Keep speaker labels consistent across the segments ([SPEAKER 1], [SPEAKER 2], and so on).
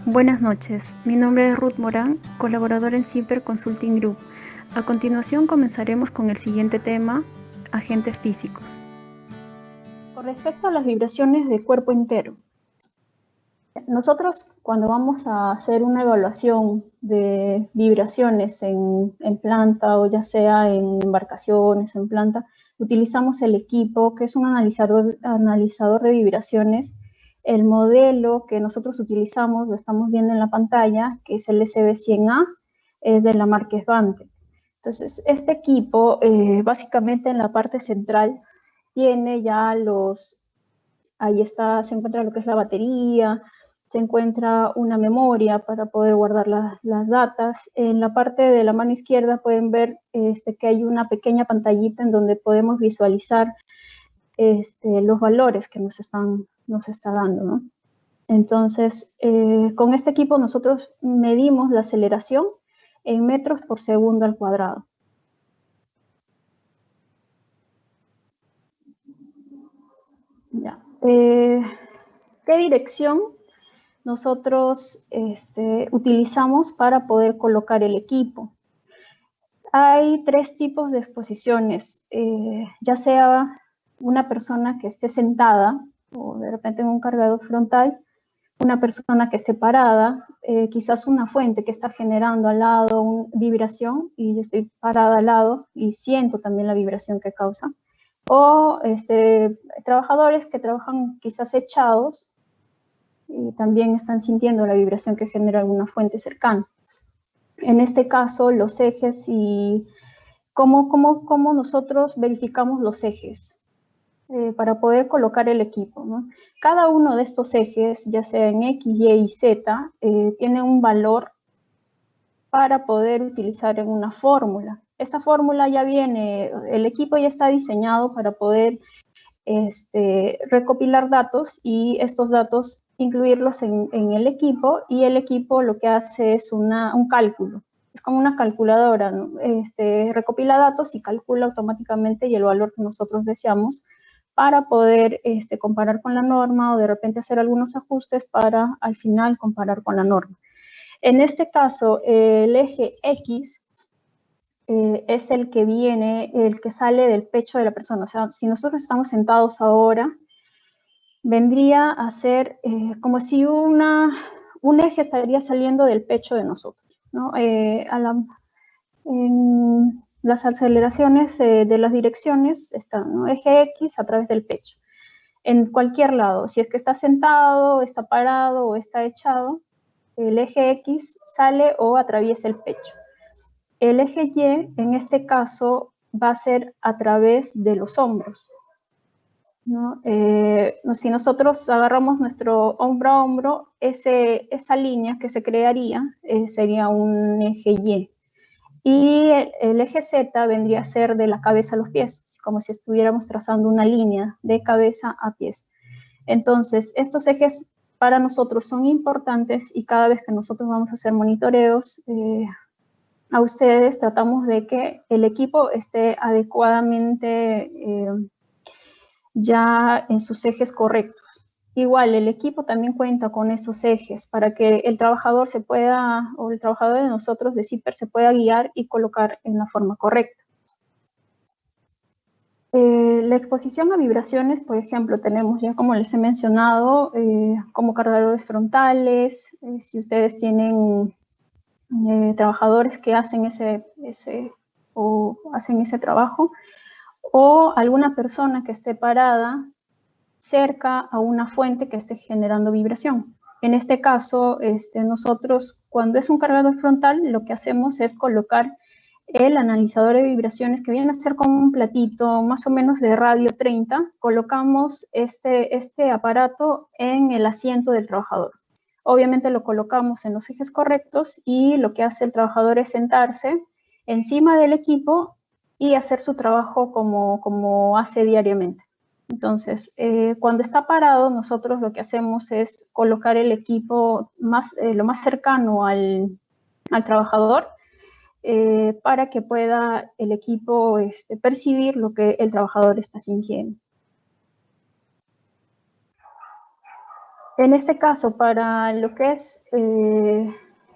[SPEAKER 1] Buenas noches, mi nombre es Ruth Morán, colaboradora en Ciper Consulting Group. A continuación comenzaremos con el siguiente tema, agentes físicos. Con respecto a las vibraciones de cuerpo entero, nosotros cuando vamos a hacer una evaluación de vibraciones en planta o ya sea en embarcaciones, en planta, utilizamos el equipo que es un analizador de vibraciones. El modelo que nosotros utilizamos, lo estamos viendo en la pantalla, que es el SB100A, es de la marca Svante. Entonces, este equipo, básicamente en la parte central, tiene ya ahí está, se encuentra lo que es la batería, se encuentra una memoria para poder guardar las datas. En la parte de la mano izquierda pueden ver que hay una pequeña pantallita en donde podemos visualizar los valores que nos está dando, ¿no? Entonces, con este equipo nosotros medimos la aceleración en metros por segundo al cuadrado. Ya. ¿Qué dirección nosotros utilizamos para poder colocar el equipo? Hay tres tipos de exposiciones, ya sea una persona que esté sentada o de repente en un cargador frontal, una persona que esté parada, quizás una fuente que está generando al lado una vibración y yo estoy parada al lado y siento también la vibración que causa, o trabajadores que trabajan quizás echados y también están sintiendo la vibración que genera alguna fuente cercana. En este caso, los ejes y cómo nosotros verificamos los ejes para poder colocar el equipo, ¿no? Cada uno de estos ejes, ya sea en X, Y y Z, tiene un valor para poder utilizar en una fórmula. Esta fórmula ya viene, el equipo ya está diseñado para poder recopilar datos y estos datos incluirlos en el equipo, y el equipo lo que hace es un cálculo. Es como una calculadora, ¿no? Recopila datos y calcula automáticamente y el valor que nosotros deseamos para poder comparar con la norma o de repente hacer algunos ajustes para al final comparar con la norma. En este caso, el eje X es el que viene, el que sale del pecho de la persona. O sea, si nosotros estamos sentados ahora, vendría a ser como si un eje estaría saliendo del pecho de nosotros, ¿no? En las aceleraciones de las direcciones están, ¿no? Eje X a través del pecho. En cualquier lado, si es que está sentado, está parado o está echado, el eje X sale o atraviesa el pecho. El eje Y, en este caso, va a ser a través de los hombros, ¿no? Si nosotros agarramos nuestro hombro a hombro, esa línea que se crearía sería un eje Y. Y el eje Z vendría a ser de la cabeza a los pies, como si estuviéramos trazando una línea de cabeza a pies. Entonces, estos ejes para nosotros son importantes y cada vez que nosotros vamos a hacer monitoreos, a ustedes tratamos de que el equipo esté adecuadamente ya en sus ejes correctos. Igual, el equipo también cuenta con esos ejes para que el trabajador o el trabajador de nosotros de Ciper se pueda guiar y colocar en la forma correcta. La exposición a vibraciones, por ejemplo, tenemos ya, como les he mencionado, como cargadores frontales. Si ustedes tienen trabajadores que hacen hacen ese trabajo, o alguna persona que esté parada cerca a una fuente que esté generando vibración. En este caso, nosotros, cuando es un cargador frontal, lo que hacemos es colocar el analizador de vibraciones, que viene a ser como un platito más o menos de radio 30, colocamos este aparato en el asiento del trabajador. Obviamente lo colocamos en los ejes correctos y lo que hace el trabajador es sentarse encima del equipo y hacer su trabajo como hace diariamente. Entonces, cuando está parado, nosotros lo que hacemos es colocar el equipo lo más cercano al trabajador, para que pueda el equipo percibir lo que el trabajador está sintiendo. En este caso, para lo que es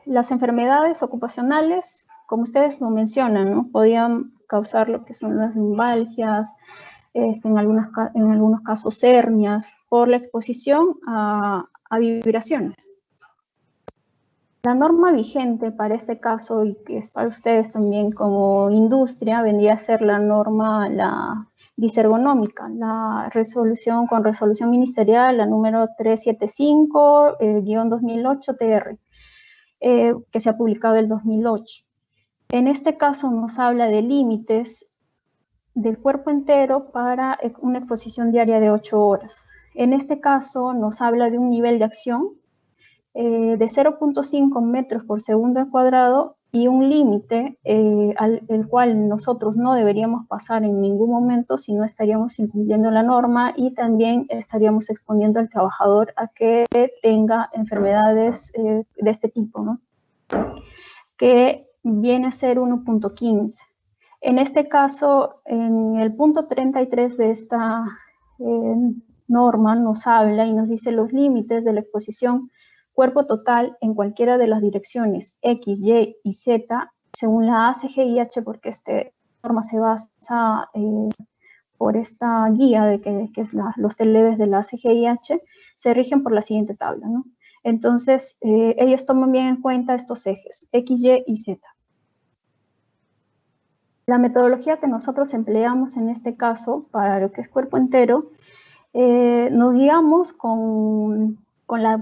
[SPEAKER 1] las enfermedades ocupacionales, como ustedes lo mencionan, ¿no? Podían causar lo que son las lumbalgias, en algunos casos hernias, por la exposición a vibraciones. La norma vigente para este caso, y que es para ustedes también como industria, vendría a ser la norma, la disergonómica, la resolución con resolución ministerial, la número 375-2008 TR, que se ha publicado el 2008. En este caso nos habla de límites del cuerpo entero para una exposición diaria de 8 horas. En este caso nos habla de un nivel de acción de 0.5 metros por segundo al cuadrado y un límite el cual nosotros no deberíamos pasar en ningún momento, si no estaríamos incumpliendo la norma y también estaríamos exponiendo al trabajador a que tenga enfermedades de este tipo, ¿no? Que viene a ser 1.15. En este caso, en el punto 33 de esta norma nos habla y nos dice los límites de la exposición cuerpo total en cualquiera de las direcciones X, Y y Z, según la ACGIH, porque esta norma se basa por esta guía de que es los TLEVs de la ACGIH, se rigen por la siguiente tabla, ¿no? Entonces, ellos toman bien en cuenta estos ejes, X, Y y Z. La metodología que nosotros empleamos en este caso, para lo que es cuerpo entero, nos guiamos con la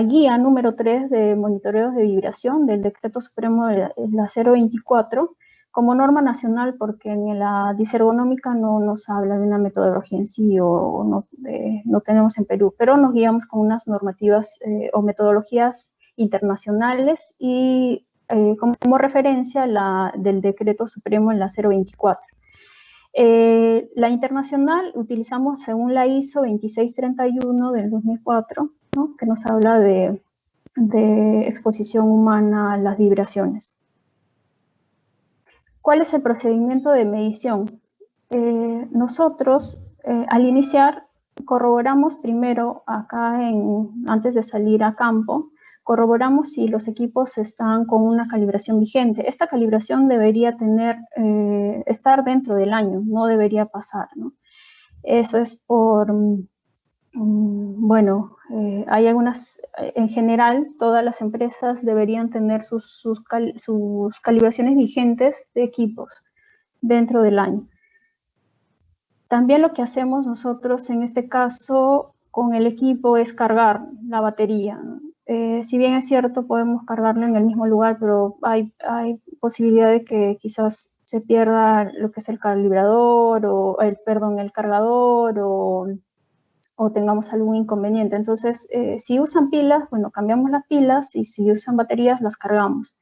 [SPEAKER 1] guía número 3 de monitoreos de vibración del Decreto Supremo de la 024 como norma nacional, porque en la disergonómica no nos habla de una metodología en sí o no tenemos en Perú, pero nos guiamos con unas normativas o metodologías internacionales y como referencia del Decreto Supremo en la 024. La internacional utilizamos según la ISO 2631 del 2004, ¿no? Que nos habla de exposición humana a las vibraciones. ¿Cuál es el procedimiento de medición? Nosotros, al iniciar, corroboramos primero acá, antes de salir a campo, corroboramos si los equipos están con una calibración vigente. Esta calibración debería estar dentro del año, no debería pasar, ¿no? Eso es por, bueno, hay algunas, en general, todas las empresas deberían tener sus calibraciones vigentes de equipos dentro del año. También lo que hacemos nosotros en este caso con el equipo es cargar la batería, ¿no? Si bien es cierto, podemos cargarlo en el mismo lugar, pero hay posibilidad de que quizás se pierda lo que es el calibrador o el cargador o tengamos algún inconveniente. Entonces, si usan pilas, bueno, cambiamos las pilas y si usan baterías, las cargamos.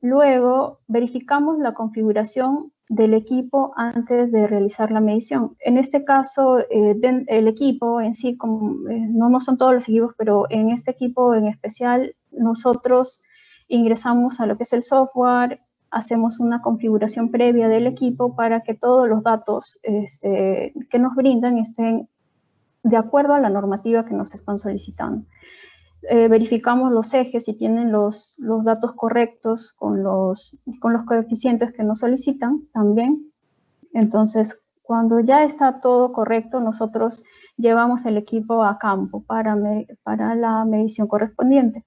[SPEAKER 1] Luego, verificamos la configuración del equipo antes de realizar la medición. En este caso, el equipo en sí, no son todos los equipos, pero en este equipo en especial, nosotros ingresamos a lo que es el software, hacemos una configuración previa del equipo para que todos los datos que nos brindan estén de acuerdo a la normativa que nos están solicitando. Verificamos los ejes si tienen los datos correctos con los coeficientes que nos solicitan también. Entonces, cuando ya está todo correcto, nosotros llevamos el equipo a campo para la medición correspondiente.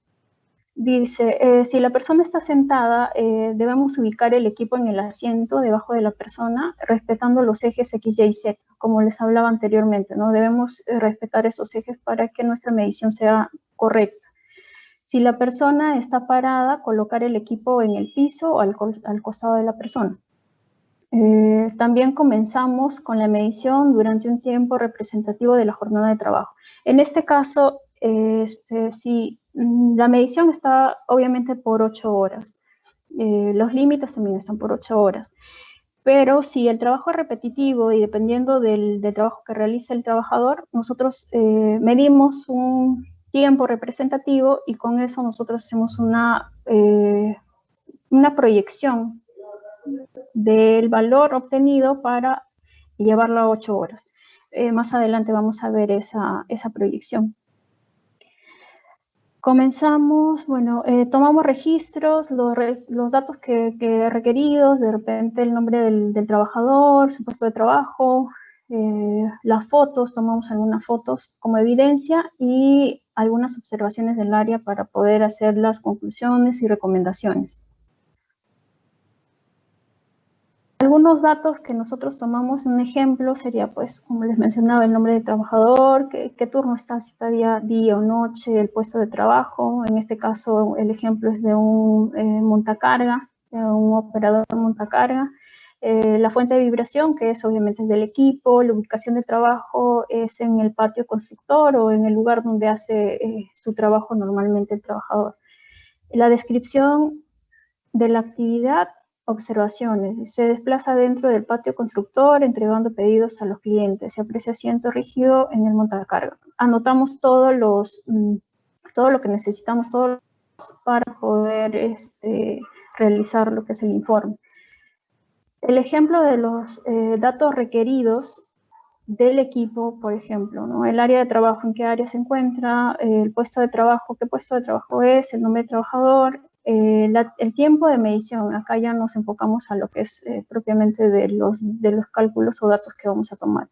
[SPEAKER 1] Dice, si la persona está sentada, debemos ubicar el equipo en el asiento debajo de la persona, respetando los ejes X, Y, Z, como les hablaba anteriormente, ¿no? Debemos respetar esos ejes para que nuestra medición sea correcta. Si la persona está parada, colocar el equipo en el piso o al costado de la persona. También comenzamos con la medición durante un tiempo representativo de la jornada de trabajo. En este caso, si la medición está obviamente por 8 horas, los límites también están por 8 horas, pero si el trabajo es repetitivo y dependiendo del trabajo que realice el trabajador, nosotros medimos un tiempo representativo y con eso nosotros hacemos una proyección del valor obtenido para llevarlo a 8 horas. más adelante vamos a ver esa proyección. Comenzamos, bueno, tomamos registros, los datos que requeridos, de repente el nombre del trabajador, su puesto de trabajo, las fotos, tomamos algunas fotos como evidencia y algunas observaciones del área para poder hacer las conclusiones y recomendaciones. Algunos datos que nosotros tomamos, un ejemplo sería, pues, como les mencionaba, el nombre del trabajador, qué turno está, si está día o noche, el puesto de trabajo. En este caso, el ejemplo es de un montacarga, de un operador montacarga. La fuente de vibración, que es obviamente del equipo. La ubicación de trabajo es en el patio constructor o en el lugar donde hace su trabajo normalmente el trabajador. La descripción de la actividad, observaciones. Se desplaza dentro del patio constructor entregando pedidos a los clientes. Se aprecia asiento rígido en el montacarga. Anotamos todo lo que necesitamos para poder realizar lo que es el informe. El ejemplo de los datos requeridos del equipo, por ejemplo, ¿no? El área de trabajo, en qué área se encuentra, el puesto de trabajo, qué puesto de trabajo es, el nombre del trabajador, el tiempo de medición. Acá ya nos enfocamos a lo que es propiamente de los cálculos o datos que vamos a tomar.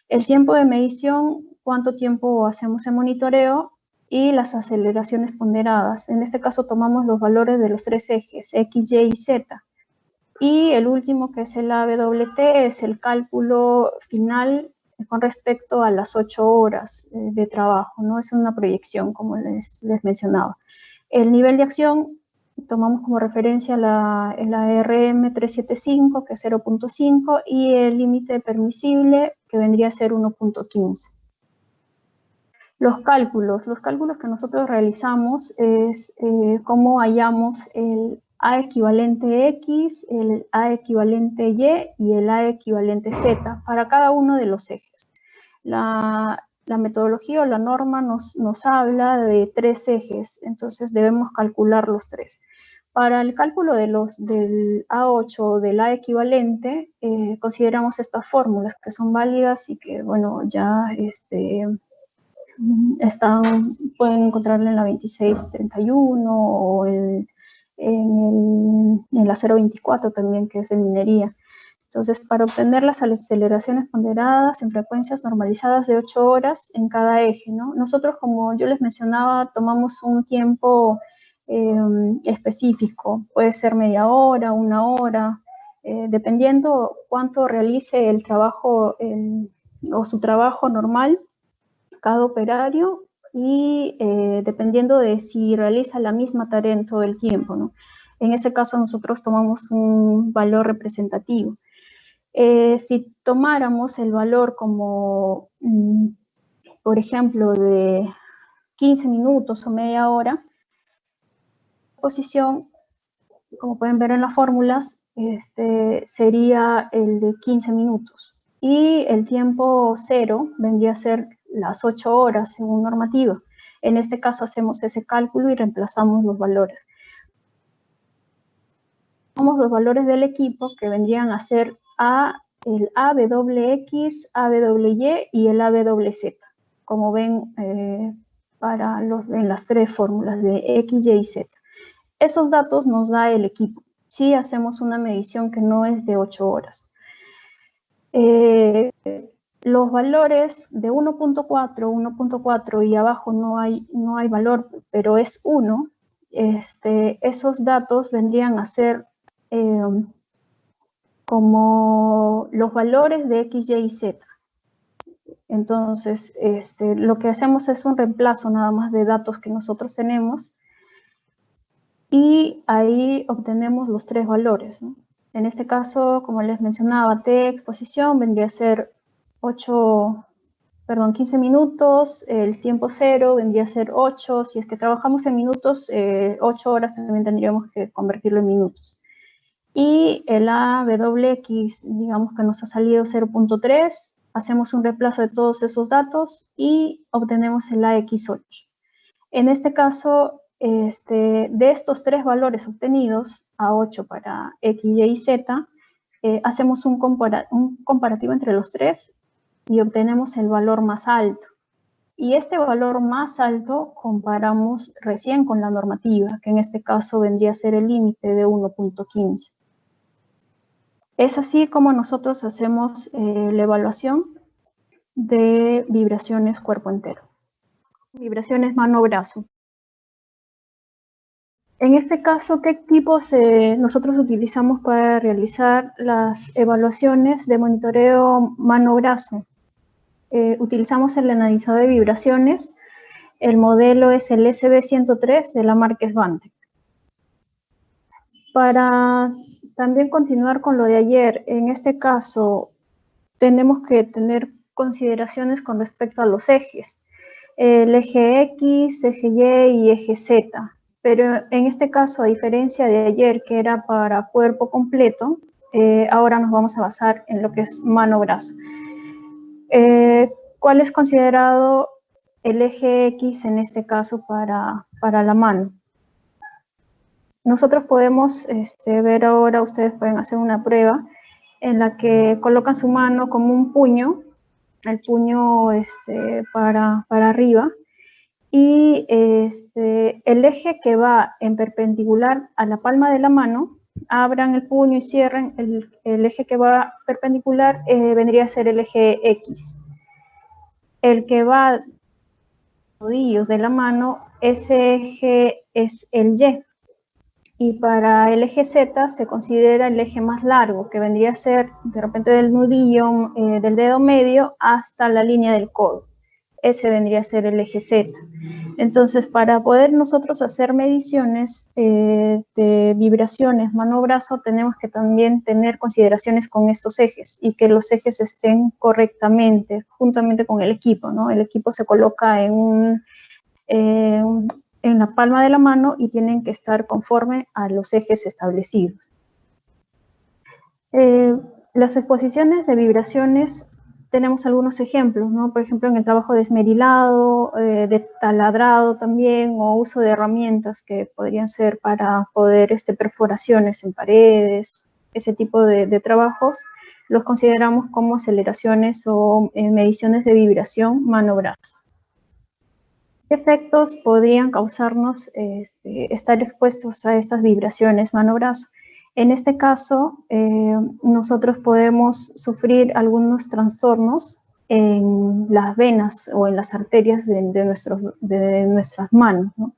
[SPEAKER 1] El tiempo de medición, cuánto tiempo hacemos el monitoreo y las aceleraciones ponderadas. En este caso tomamos los valores de los tres ejes, X, Y y Z. Y el último, que es el AWT, es el cálculo final con respecto a las 8 horas de trabajo, ¿no? Es una proyección, como les mencionaba. El nivel de acción, tomamos como referencia la RM 375, que es 0.5, y el límite permisible, que vendría a ser 1.15. Los cálculos que nosotros realizamos es cómo hallamos el A equivalente X, el A equivalente Y y el A equivalente Z para cada uno de los ejes. La metodología o la norma nos habla de 3 ejes, entonces debemos calcular los 3. Para el cálculo del A8 o del A equivalente, consideramos estas fórmulas que son válidas y que, bueno, ya pueden encontrarla en la 2631 o en la 024 también, que es de minería. Entonces, para obtener las aceleraciones ponderadas en frecuencias normalizadas de 8 horas en cada eje, ¿no? Nosotros, como yo les mencionaba, tomamos un tiempo específico, puede ser media hora, 1 hora, dependiendo cuánto realice el trabajo o su trabajo normal cada operario y dependiendo de si realiza la misma tarea en todo el tiempo, ¿no? En ese caso nosotros tomamos un valor representativo. Si tomáramos el valor como, por ejemplo, de 15 minutos o media hora, la posición, como pueden ver en las fórmulas, sería el de 15 minutos. Y el tiempo cero vendría a ser las 8 horas según normativa. En este caso hacemos ese cálculo y reemplazamos los valores. Tomamos los valores del equipo que vendrían a ser el AWX, AWY y el AWZ, como ven en las 3 fórmulas de X, Y y Z. Esos datos nos da el equipo. Si hacemos una medición que no es de 8 horas. Los valores de 1.4 y abajo no hay valor, pero es 1, esos datos vendrían a ser como los valores de X, Y y Z. Entonces, lo que hacemos es un reemplazo nada más de datos que nosotros tenemos y ahí obtenemos los 3 valores, ¿no? En este caso, como les mencionaba, T exposición vendría a ser 15 minutos, el tiempo cero vendría a ser 8, si es que trabajamos en minutos, 8 horas también tendríamos que convertirlo en minutos. Y el AWX, digamos que nos ha salido 0.3, hacemos un reemplazo de todos esos datos y obtenemos el AX8. En este caso, de estos 3 valores obtenidos, A8 para X, Y y Z, hacemos un comparativo entre los 3 y obtenemos el valor más alto. Y este valor más alto comparamos recién con la normativa, que en este caso vendría a ser el límite de 1.15. Es así como nosotros hacemos la evaluación de vibraciones cuerpo entero. Vibraciones mano-brazo. En este caso, ¿qué equipos nosotros utilizamos para realizar las evaluaciones de monitoreo mano-brazo? Utilizamos el analizador de vibraciones. El modelo es el SB103 de la marca Svantec. Para también continuar con lo de ayer, en este caso tenemos que tener consideraciones con respecto a los ejes. El eje X, eje Y y eje Z. Pero en este caso, a diferencia de ayer, que era para cuerpo completo, ahora nos vamos a basar en lo que es mano-brazo. ¿Cuál es considerado el eje X en este caso para la mano? Nosotros podemos ver ahora, ustedes pueden hacer una prueba en la que colocan su mano como un puño, el puño para arriba, y el eje que va en perpendicular a la palma de la mano, abran el puño y cierren, el eje que va perpendicular vendría a ser el eje X. El que va a los nudillos de la mano, ese eje es el Y. Y para el eje Z se considera el eje más largo, que vendría a ser de repente del nudillo del dedo medio hasta la línea del codo. Ese vendría a ser el eje Z. Entonces, para poder nosotros hacer mediciones de vibraciones mano-brazo, tenemos que también tener consideraciones con estos ejes y que los ejes estén correctamente, juntamente con el equipo, ¿no? El equipo se coloca en la palma de la mano y tienen que estar conforme a los ejes establecidos. Las exposiciones de vibraciones, tenemos algunos ejemplos, ¿no? Por ejemplo, en el trabajo de esmerilado, de taladrado también, o uso de herramientas que podrían ser para poder perforaciones en paredes, ese tipo de trabajos, los consideramos como aceleraciones o mediciones de vibración mano-brazo. ¿Qué efectos podrían causarnos estar expuestos a estas vibraciones mano-brazo? En este caso, nosotros podemos sufrir algunos trastornos en las venas o en las arterias de nuestras manos, ¿no?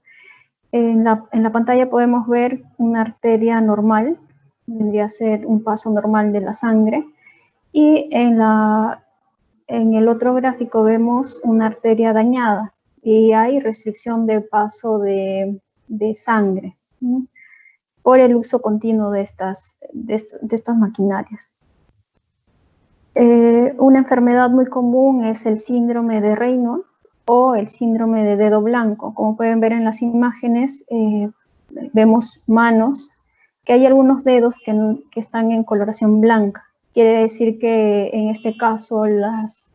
[SPEAKER 1] En la pantalla podemos ver una arteria normal, vendría a ser un paso normal de la sangre, y en el otro gráfico vemos una arteria dañada y hay restricción del paso de sangre, ¿no? Por el uso continuo de estas maquinarias. Una enfermedad muy común es el síndrome de Raynaud o el síndrome de dedo blanco. Como pueden ver en las imágenes, vemos manos, que hay algunos dedos que están en coloración blanca. Quiere decir que en este caso las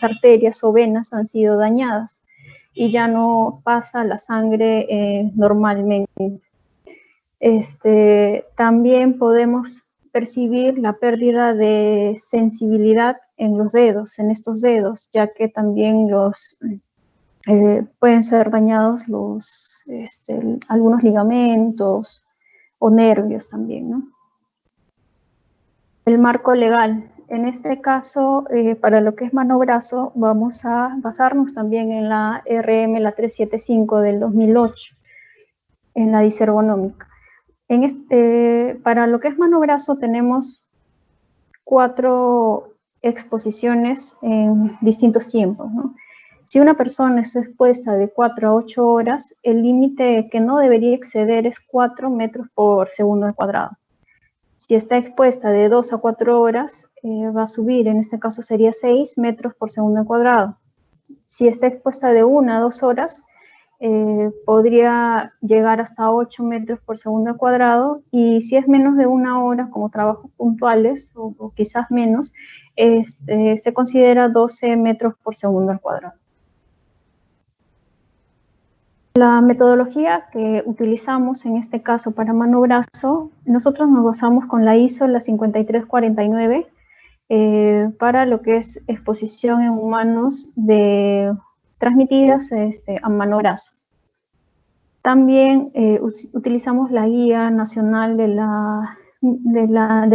[SPEAKER 1] arterias o venas han sido dañadas y ya no pasa la sangre normalmente. También podemos percibir la pérdida de sensibilidad en los dedos, en estos dedos, ya que también pueden ser dañados algunos ligamentos o nervios también, ¿no? El marco legal. En este caso, para lo que es mano-brazo, vamos a basarnos también en la RM, la 375 del 2008, en la disergonómica. Para lo que es mano-brazo tenemos 4 exposiciones en distintos tiempos, ¿no? Si una persona está expuesta de 4 a 8 horas, el límite que no debería exceder es 4 metros por segundo al cuadrado. Si está expuesta de 2 a 4 horas, va a subir, en este caso sería 6 metros por segundo al cuadrado. Si está expuesta de 1 a 2 horas, podría llegar hasta 8 metros por segundo al cuadrado, y si es menos de 1 hora, como trabajos puntuales o quizás menos, se considera 12 metros por segundo al cuadrado. La metodología que utilizamos en este caso para mano-brazo, nosotros nos basamos con la ISO, la 5349, para lo que es exposición en humanos transmitidas a mano-brazo. También utilizamos la guía nacional del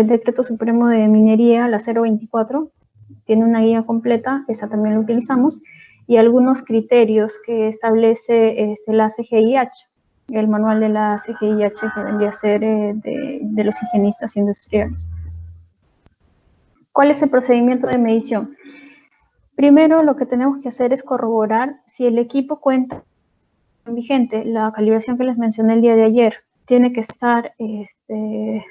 [SPEAKER 1] Decreto Supremo de Minería, la 024, tiene una guía completa, esa también la utilizamos, y algunos criterios que establece la CGIH, el manual de la CGIH que vendría a ser de los higienistas industriales. ¿Cuál es el procedimiento de medición? Primero, lo que tenemos que hacer es corroborar si el equipo cuenta vigente. La calibración que les mencioné el día de ayer tiene que estar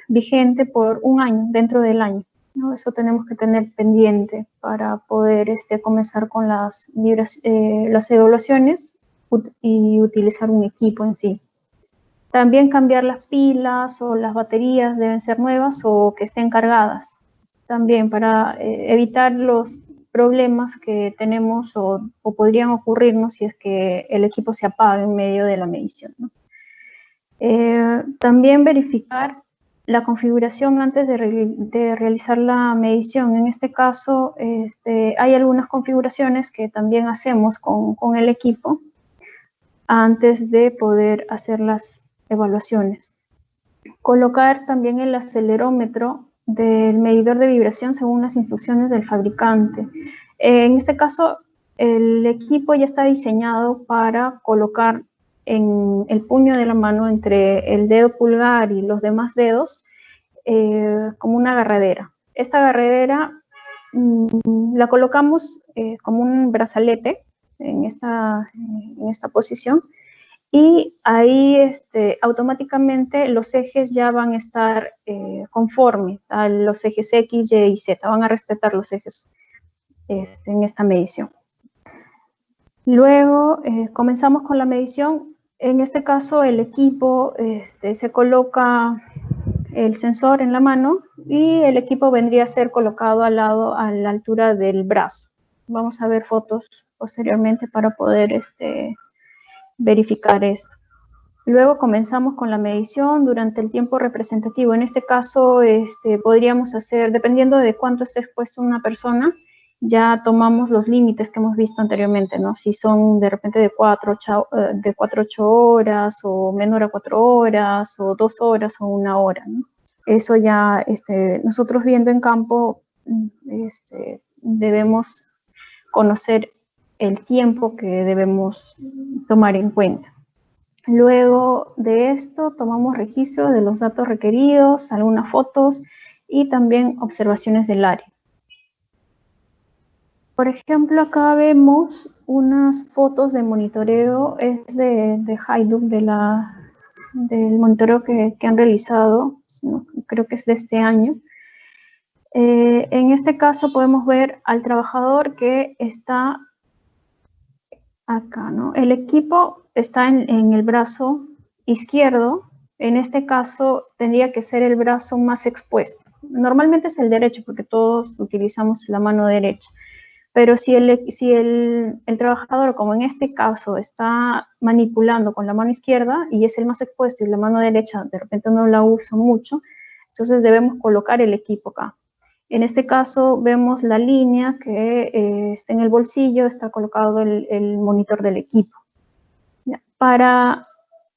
[SPEAKER 1] vigente por un año, dentro del año, ¿no? Eso tenemos que tener pendiente para poder comenzar con las evaluaciones y utilizar un equipo en sí. También cambiar las pilas o las baterías deben ser nuevas o que estén cargadas. También para evitar los problemas que tenemos o podrían ocurrirnos si es que el equipo se apaga en medio de la medición, ¿no? También verificar la configuración antes de realizar la medición. En este caso, hay algunas configuraciones que también hacemos con el equipo antes de poder hacer las evaluaciones. Colocar también el acelerómetro del medidor de vibración según las instrucciones del fabricante. En este caso, el equipo ya está diseñado para colocar en el puño de la mano entre el dedo pulgar y los demás dedos como una agarradera. Esta agarradera la colocamos como un brazalete en esta posición, y ahí automáticamente los ejes ya van a estar conforme a los ejes X, Y y Z, van a respetar los ejes en esta medición. Luego comenzamos con la medición. En este caso el equipo se coloca el sensor en la mano y el equipo vendría a ser colocado al lado, a la altura del brazo. Vamos a ver fotos posteriormente para poder verificar esto. Luego comenzamos con la medición durante el tiempo representativo. En este caso podríamos hacer, dependiendo de cuánto esté expuesto una persona, ya tomamos los límites que hemos visto anteriormente, ¿no? Si son de repente de 4 a 8 horas, o menor a 4 horas, o 2 horas, o 1 hora, ¿no? Eso ya nosotros viendo en campo debemos conocer el tiempo que debemos tomar en cuenta. Luego de esto tomamos registro de los datos requeridos, algunas fotos y también observaciones del área. Por ejemplo, acá vemos unas fotos de monitoreo, es de Hajduk, del monitoreo que han realizado, creo que es de este año. En este caso podemos ver al trabajador que está acá, ¿no? El equipo está en el brazo izquierdo. En este caso tendría que ser el brazo más expuesto. Normalmente es el derecho porque todos utilizamos la mano derecha. Pero si el trabajador, como en este caso, está manipulando con la mano izquierda y es el más expuesto y la mano derecha de repente no la usa mucho, entonces debemos colocar el equipo acá. En este caso vemos la línea que está en el bolsillo, está colocado el monitor del equipo. Ya. Para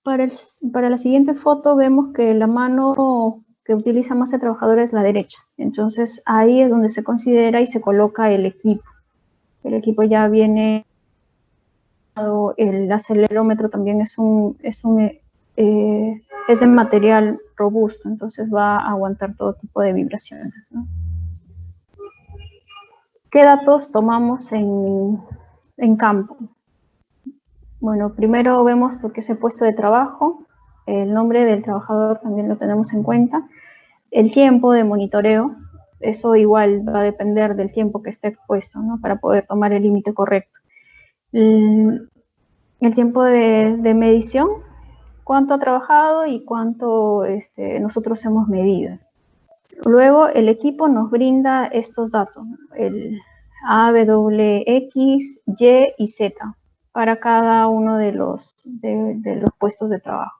[SPEAKER 1] la siguiente foto vemos que la mano que utiliza más el trabajador es la derecha. Entonces ahí es donde se considera y se coloca el equipo. El equipo ya viene, el acelerómetro también es de material robusto, entonces va a aguantar todo tipo de vibraciones, ¿no? ¿Qué datos tomamos en campo? Bueno, primero vemos lo que es el puesto de trabajo, el nombre del trabajador también lo tenemos en cuenta, el tiempo de monitoreo, eso igual va a depender del tiempo que esté expuesto, ¿no? Para poder tomar el límite correcto. El tiempo de medición, cuánto ha trabajado y cuánto nosotros hemos medido. Luego el equipo nos brinda estos datos, el A, W, X, Y y Z para cada uno de los puestos de trabajo.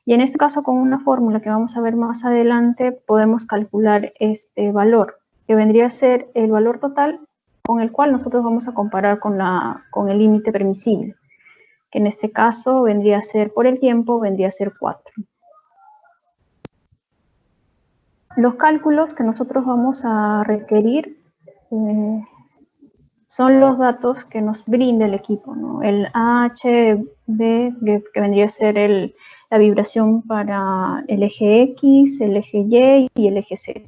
[SPEAKER 1] Y en este caso, con una fórmula que vamos a ver más adelante, podemos calcular este valor. que vendría a ser el valor total con el cual nosotros vamos a comparar con el límite permisible, que en este caso vendría a ser, por el tiempo, vendría a ser 4. Los cálculos que nosotros vamos a requerir son los datos que nos brinda el equipo, ¿no? El AHB, que vendría a ser la vibración para el eje X, el eje Y y el eje Z,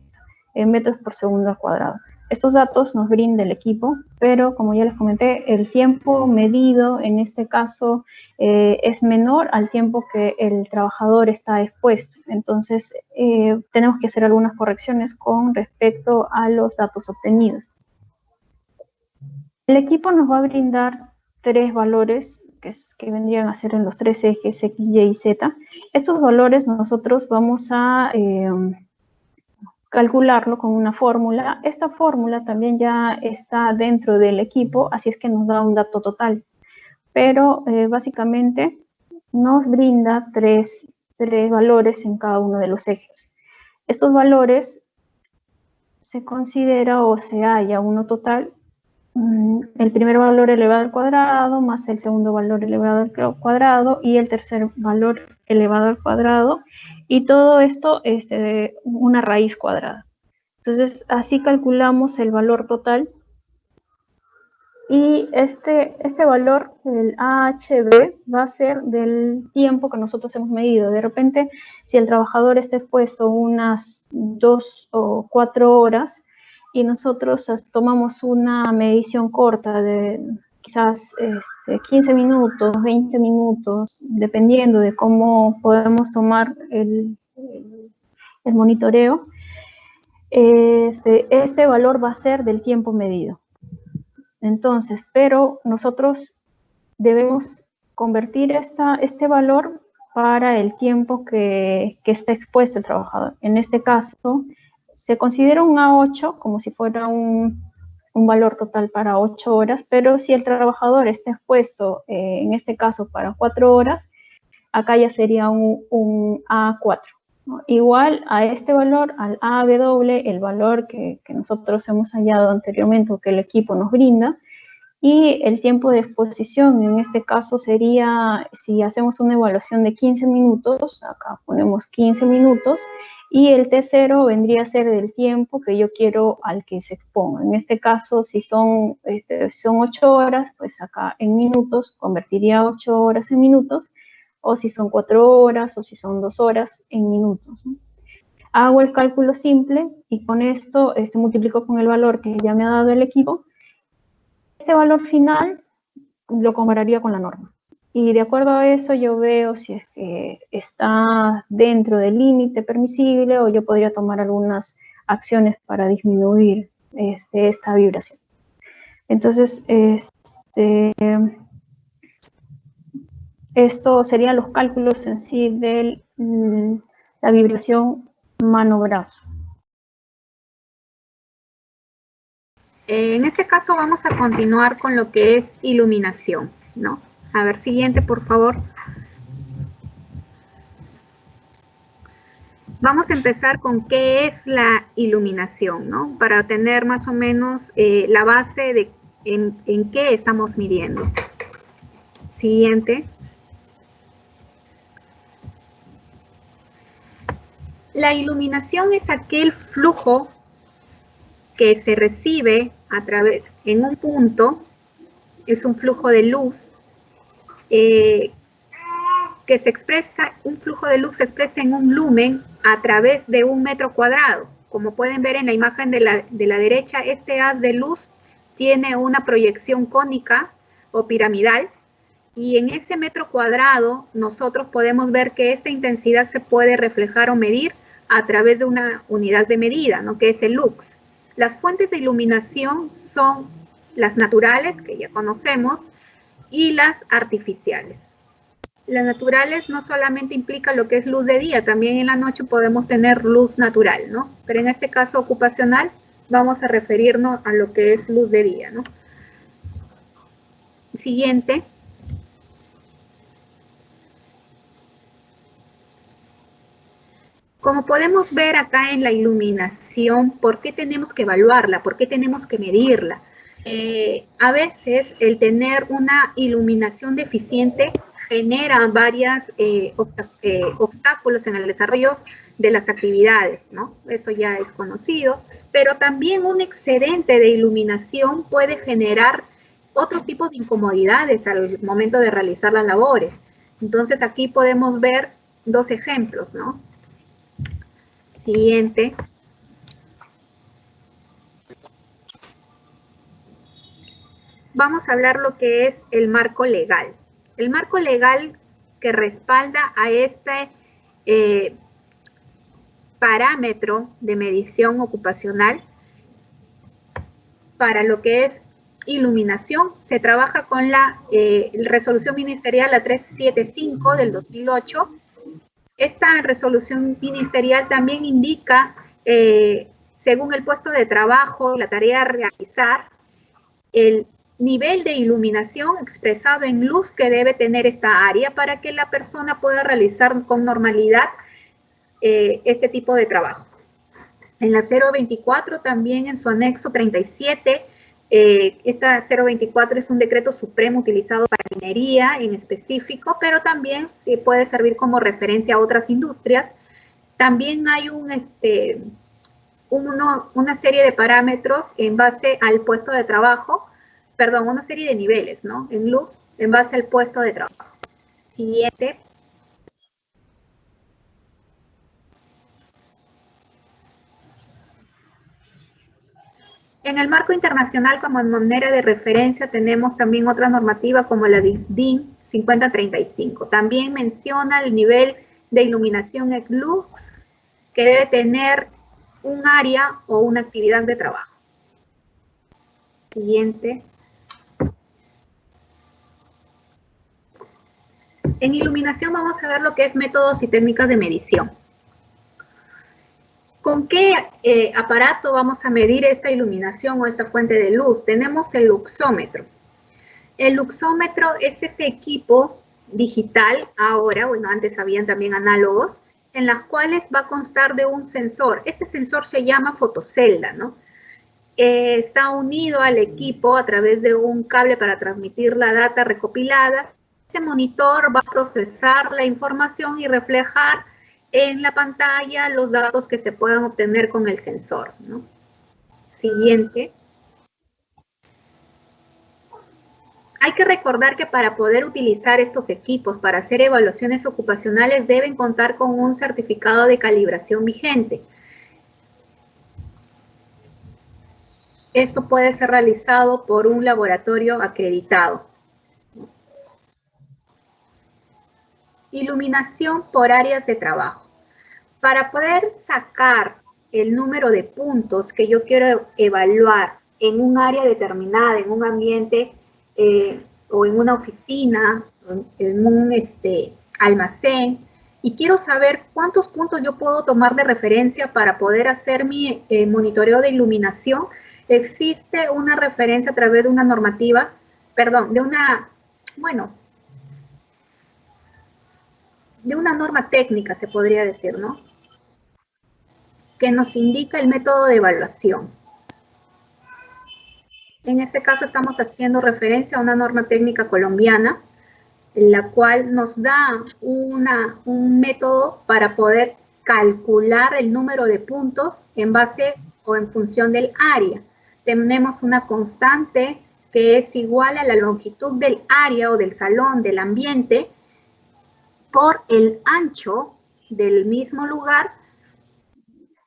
[SPEAKER 1] en metros por segundo al cuadrado. Estos datos nos brinda el equipo, pero como ya les comenté, el tiempo medido en este caso es menor al tiempo que el trabajador está expuesto. Entonces, tenemos que hacer algunas correcciones con respecto a los datos obtenidos. El equipo nos va a brindar 3 valores que vendrían a ser en los 3 ejes X, Y y Z. Estos valores nosotros vamos a calcularlo con una fórmula. Esta fórmula también ya está dentro del equipo, así es que nos da un dato total. Pero básicamente nos brinda 3 valores en cada uno de los ejes. Estos valores se considera o se halla uno total. El primer valor elevado al cuadrado más el segundo valor elevado al cuadrado y el tercer valor elevado al cuadrado, y todo esto es de una raíz cuadrada. Entonces así calculamos el valor total, y este valor, el AHB, va a ser del tiempo que nosotros hemos medido. De repente, si el trabajador está expuesto unas 2 o 4 horas, y nosotros tomamos una medición corta de quizás 15 minutos, 20 minutos, dependiendo de cómo podemos tomar el monitoreo, este valor va a ser del tiempo medido. Entonces, pero nosotros debemos convertir este valor para el tiempo que está expuesto el trabajador. En este caso, se considera un A8 como si fuera un valor total para 8 horas, pero si el trabajador está expuesto, en este caso para 4 horas, acá ya sería un A4. ¿no? Igual a este valor, al AW, el valor que nosotros hemos hallado anteriormente o que el equipo nos brinda, y el tiempo de exposición, en este caso sería, si hacemos una evaluación de 15 minutos, acá ponemos 15 minutos, y el T0 vendría a ser el tiempo que yo quiero al que se exponga. En este caso, si son 8 horas, pues acá en minutos, convertiría 8 horas en minutos, o si son 4 horas, o si son 2 horas, en minutos. ¿no? Hago el cálculo simple, y con esto multiplico con el valor que ya me ha dado el equipo. Este valor final lo compararía con la norma. Y de acuerdo a eso yo veo si es que está dentro del límite permisible, o yo podría tomar algunas acciones para disminuir esta vibración. Entonces, esto serían los cálculos en sí de la vibración mano-brazo.
[SPEAKER 2] En este caso vamos a continuar con lo que es iluminación, ¿no? A ver, siguiente, por favor. Vamos a empezar con qué es la iluminación, ¿no? Para tener más o menos la base de en qué estamos midiendo. Siguiente. La iluminación es aquel flujo que se recibe a través, en un punto, es un flujo de luz que se expresa, un flujo de luz se expresa en un lumen a través de 1 metro cuadrado. Como pueden ver en la imagen de la derecha, este haz de luz tiene una proyección cónica o piramidal, y en ese metro cuadrado nosotros podemos ver que esta intensidad se puede reflejar o medir a través de una unidad de medida, ¿no? Que es el lux. Las fuentes de iluminación son las naturales, que ya conocemos, y las artificiales. Las naturales no solamente implica lo que es luz de día, también en la noche podemos tener luz natural, ¿no? Pero en este caso ocupacional vamos a referirnos a lo que es luz de día, ¿no? Siguiente. Como podemos ver acá en la iluminación, ¿por qué tenemos que evaluarla? ¿Por qué tenemos que medirla? A veces el tener una iluminación deficiente genera varios obstáculos en el desarrollo de las actividades, ¿no? Eso ya es conocido, pero también un excedente de iluminación puede generar otro tipo de incomodidades al momento de realizar las labores. Entonces aquí podemos ver dos ejemplos, ¿no? Siguiente. Vamos a hablar lo que es el marco legal. El marco legal que respalda a este parámetro de medición ocupacional para lo que es iluminación, se trabaja con la resolución ministerial la 375 del 2008. Esta resolución ministerial también indica, según el puesto de trabajo, la tarea a realizar, el nivel de iluminación expresado en luz que debe tener esta área para que la persona pueda realizar con normalidad este tipo de trabajo. En la 024 también en su anexo 37, esta 024 es un decreto supremo utilizado para minería en específico, pero también puede servir como referencia a otras industrias. También hay una serie de parámetros en base al puesto de trabajo, perdón, una serie de niveles, ¿no? En luz, en base al puesto de trabajo. Siguiente. En el marco internacional, como manera de referencia, tenemos también otra normativa como la DIN 5035. También menciona el nivel de iluminación ECLUX que debe tener un área o una actividad de trabajo. Siguiente. En iluminación vamos a ver lo que es métodos y técnicas de medición. ¿Con qué aparato vamos a medir esta iluminación o esta fuente de luz? Tenemos el luxómetro. El luxómetro es este equipo digital ahora, bueno, antes habían también análogos, en las cuales va a constar de un sensor. Este sensor se llama fotocelda, ¿no? Está unido al equipo a través de un cable para transmitir la data recopilada. Este monitor va a procesar la información y reflejar en la pantalla los datos que se puedan obtener con el sensor, ¿no? Siguiente. Hay que recordar que para poder utilizar estos equipos para hacer evaluaciones ocupacionales deben contar con un certificado de calibración vigente. Esto puede ser realizado por un laboratorio acreditado. Iluminación por áreas de trabajo. Para poder sacar el número de puntos que yo quiero evaluar en un área determinada, en un ambiente o en una oficina, en un almacén, y quiero saber cuántos puntos yo puedo tomar de referencia para poder hacer mi monitoreo de iluminación, existe una referencia a través de una normativa, perdón, de una norma técnica, se podría decir, ¿no? Que nos indica el método de evaluación. En este caso estamos haciendo referencia a una norma técnica colombiana, en la cual nos da un método para poder calcular el número de puntos en base o en función del área. Tenemos una constante que es igual a la longitud del área o del salón, del ambiente, por el ancho del mismo lugar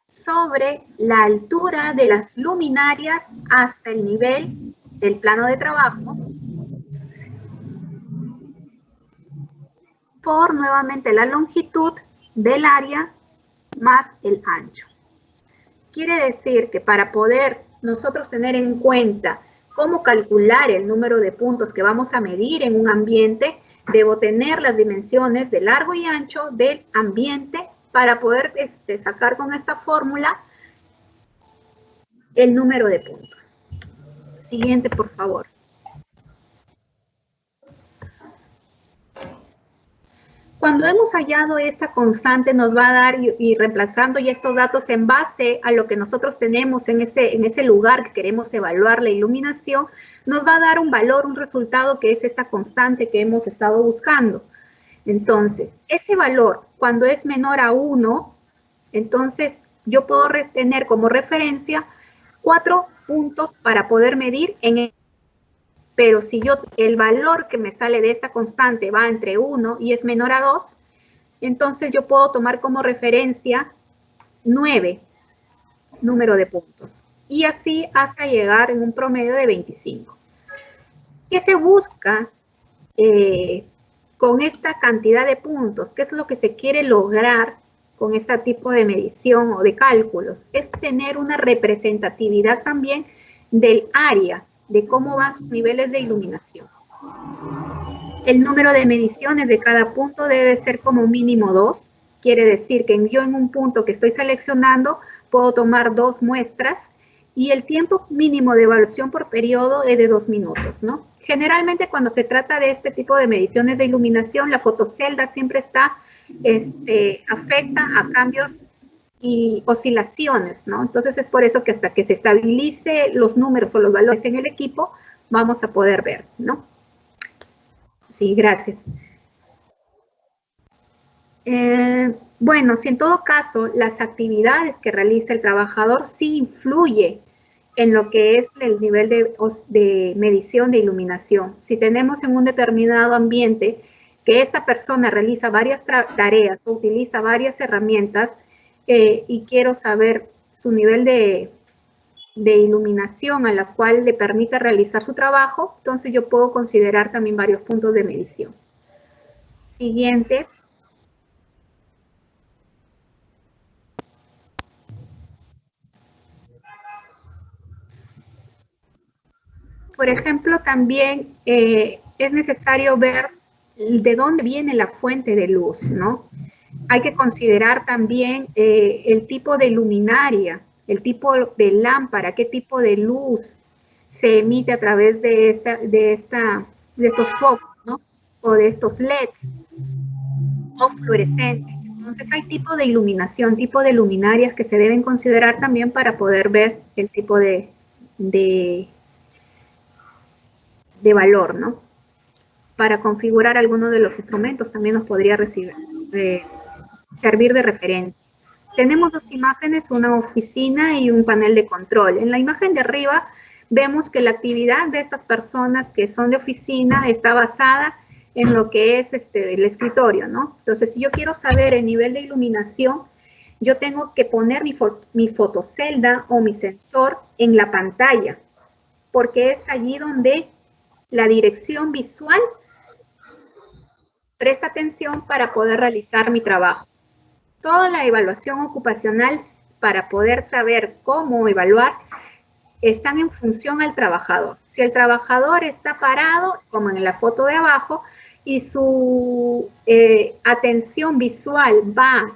[SPEAKER 2] sobre la altura de las luminarias hasta el nivel del plano de trabajo, por nuevamente la longitud del área más el ancho. Quiere decir que para poder nosotros tener en cuenta cómo calcular el número de puntos que vamos a medir en un ambiente, debo tener las dimensiones de largo y ancho del ambiente para poder sacar con esta fórmula el número de puntos. Siguiente, por favor. Cuando hemos hallado esta constante, nos va a dar, y reemplazando ya estos datos en base a lo que nosotros tenemos en ese lugar que queremos evaluar la iluminación, nos va a dar un valor, un resultado que es esta constante que hemos estado buscando. Entonces, ese valor, cuando es menor a 1, entonces yo puedo tener como referencia 4 puntos para poder medir en el. Pero si el valor que me sale de esta constante va entre 1 y es menor a 2, entonces yo puedo tomar como referencia 9 número de puntos. Y así hasta llegar en un promedio de 25. ¿Qué se busca con esta cantidad de puntos? ¿Qué es lo que se quiere lograr con este tipo de medición o de cálculos? Es tener una representatividad también del área, de cómo van sus niveles de iluminación. El número de mediciones de cada punto debe ser como mínimo 2. Quiere decir que yo en un punto que estoy seleccionando puedo tomar 2 muestras y el tiempo mínimo de evaluación por periodo es de 2 minutos, ¿no? Generalmente cuando se trata de este tipo de mediciones de iluminación, la fotocelda siempre está afecta a cambios y oscilaciones, ¿no? Entonces es por eso que hasta que se estabilice los números o los valores en el equipo, vamos a poder ver, ¿no? Sí, gracias. Bueno, si en todo caso las actividades que realiza el trabajador sí influye en lo que es el nivel de medición de iluminación. Si tenemos en un determinado ambiente que esta persona realiza varias tareas o utiliza varias herramientas, y quiero saber su nivel de iluminación a la cual le permita realizar su trabajo, entonces yo puedo considerar también varios puntos de medición. Siguiente. Por ejemplo, también es necesario ver de dónde viene la fuente de luz, ¿no? Hay que considerar también el tipo de luminaria, el tipo de lámpara, qué tipo de luz se emite a través de estos focos, ¿no? O de estos LEDs o fluorescentes. Entonces hay tipo de iluminación, tipo de luminarias que se deben considerar también para poder ver el tipo de valor, ¿no? Para configurar alguno de los instrumentos también nos podría servir de referencia. Tenemos 2 imágenes, una oficina y un panel de control. En la imagen de arriba vemos que la actividad de estas personas que son de oficina está basada en lo que es el escritorio, ¿no? Entonces, si yo quiero saber el nivel de iluminación, yo tengo que poner mi fotocelda o mi sensor en la pantalla, porque es allí donde la dirección visual presta atención para poder realizar mi trabajo. Toda la evaluación ocupacional, para poder saber cómo evaluar, están en función al trabajador. Si el trabajador está parado, como en la foto de abajo, y su atención visual va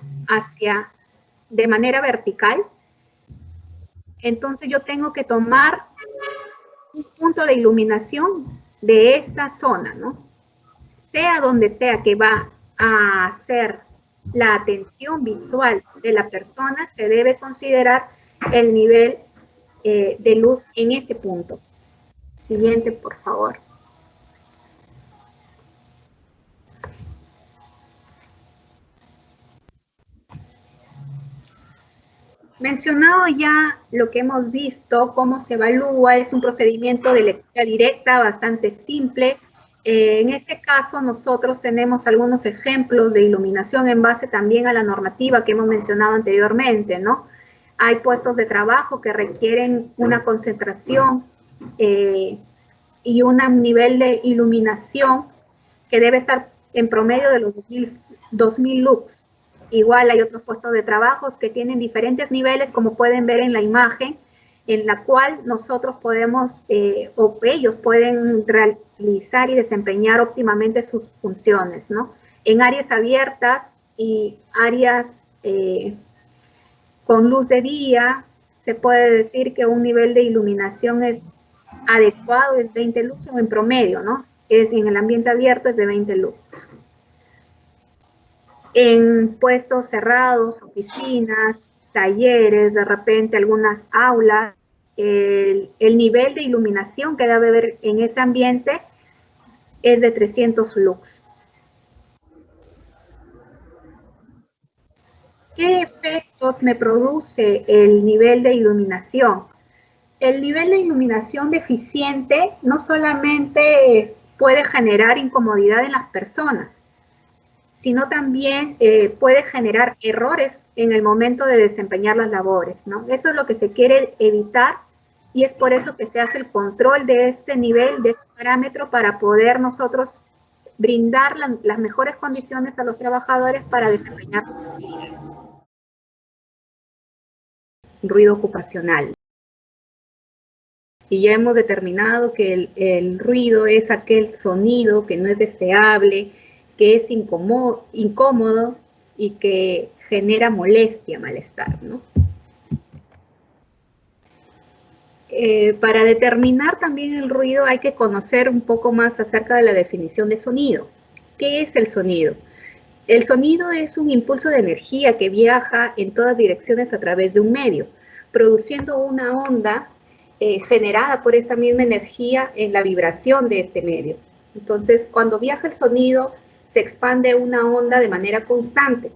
[SPEAKER 2] de manera vertical, entonces yo tengo que tomar un punto de iluminación de esta zona, ¿no? Sea donde sea que va a hacer la atención visual de la persona, se debe considerar el nivel de luz en ese punto. Siguiente, por favor. Mencionado ya lo que hemos visto, cómo se evalúa, es un procedimiento de lectura directa bastante simple. En este caso, nosotros tenemos algunos ejemplos de iluminación en base también a la normativa que hemos mencionado anteriormente, ¿no? Hay puestos de trabajo que requieren una concentración y un nivel de iluminación que debe estar en promedio de los 2000 lux. Igual hay otros puestos de trabajo que tienen diferentes niveles, como pueden ver en la imagen, en la cual nosotros podemos, o ellos pueden realizar y desempeñar óptimamente sus funciones, ¿no? En áreas abiertas y áreas con luz de día, se puede decir que un nivel de iluminación es adecuado, es 20 lux o en promedio, ¿no? En el ambiente abierto es de 20 lux. en puestos cerrados, oficinas, talleres, de repente algunas aulas, el nivel de iluminación que debe haber en ese ambiente es de 300 lux. ¿Qué efectos me produce el nivel de iluminación? El nivel de iluminación deficiente no solamente puede generar incomodidad en las personas, sino también puede generar errores en el momento de desempeñar las labores, ¿no? Eso es lo que se quiere evitar y es por eso que se hace el control de este nivel, de este parámetro, para poder nosotros brindar las mejores condiciones a los trabajadores para desempeñar sus actividades. Ruido ocupacional. Y ya hemos determinado que el ruido es aquel sonido que no es deseable, que es incómodo y que genera molestia, malestar, ¿no? Para determinar también el ruido hay que conocer un poco más acerca de la definición de sonido. ¿Qué es el sonido? El sonido es un impulso de energía que viaja en todas direcciones a través de un medio, produciendo una onda generada por esa misma energía en la vibración de este medio. Entonces, cuando viaja el sonido, se expande una onda de manera constante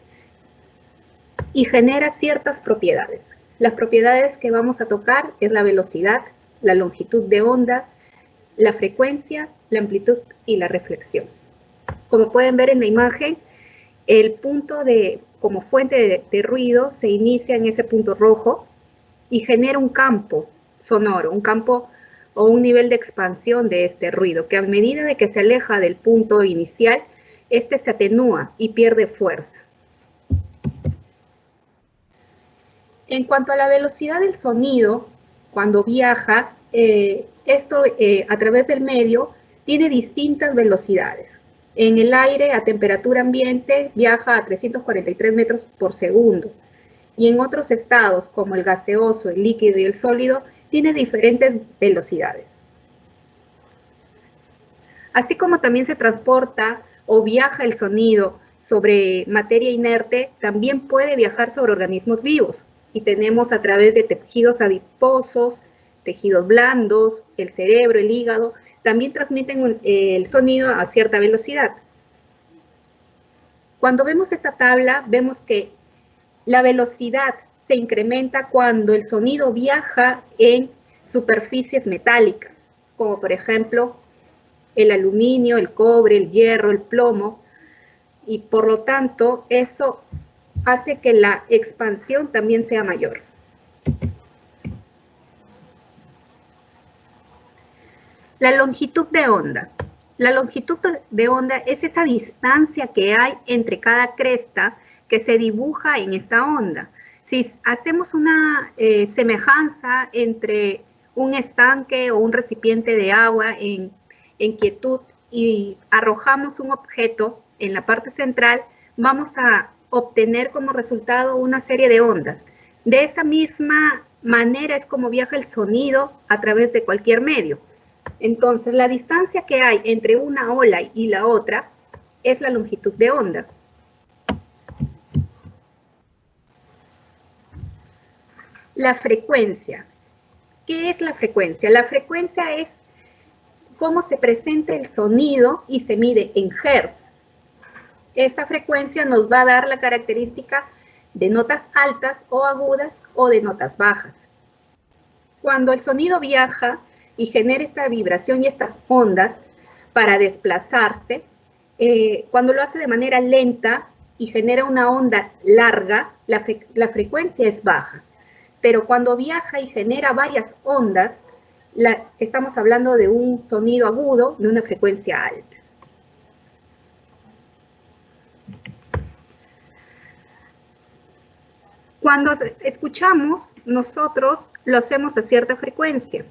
[SPEAKER 2] y genera ciertas propiedades. Las propiedades que vamos a tocar es la velocidad, la longitud de onda, la frecuencia, la amplitud y la reflexión. Como pueden ver en la imagen, el punto como fuente de ruido se inicia en ese punto rojo y genera un campo sonoro, un campo o un nivel de expansión de este ruido, que a medida de que se aleja del punto inicial, este se atenúa y pierde fuerza. En cuanto a la velocidad del sonido, cuando viaja, esto a través del medio tiene distintas velocidades. En el aire, a temperatura ambiente, viaja a 343 metros por segundo. Y en otros estados, como el gaseoso, el líquido y el sólido, tiene diferentes velocidades. Así como también se transporta o viaja el sonido sobre materia inerte, también puede viajar sobre organismos vivos. Y tenemos a través de tejidos adiposos, tejidos blandos, el cerebro, el hígado, también transmiten el sonido a cierta velocidad. Cuando vemos esta tabla, vemos que la velocidad se incrementa cuando el sonido viaja en superficies metálicas, como por ejemplo el aluminio, el cobre, el hierro, el plomo, y por lo tanto eso hace que la expansión también sea mayor. La longitud de onda. La longitud de onda es esa distancia que hay entre cada cresta que se dibuja en esta onda. Si hacemos una semejanza entre un estanque o un recipiente de agua en quietud y arrojamos un objeto en la parte central, vamos a obtener como resultado una serie de ondas. De esa misma manera es como viaja el sonido a través de cualquier medio. Entonces, la distancia que hay entre una ola y la otra es la longitud de onda. La frecuencia. ¿Qué es la frecuencia? La frecuencia es cómo se presenta el sonido y se mide en hertz. Esta frecuencia nos va a dar la característica de notas altas o agudas o de notas bajas. Cuando el sonido viaja y genera esta vibración y estas ondas para desplazarse, cuando lo hace de manera lenta y genera una onda larga, la frecuencia es baja. Pero cuando viaja y genera varias ondas, estamos hablando de un sonido agudo de una frecuencia alta. Cuando escuchamos, nosotros lo hacemos a cierta frecuencia.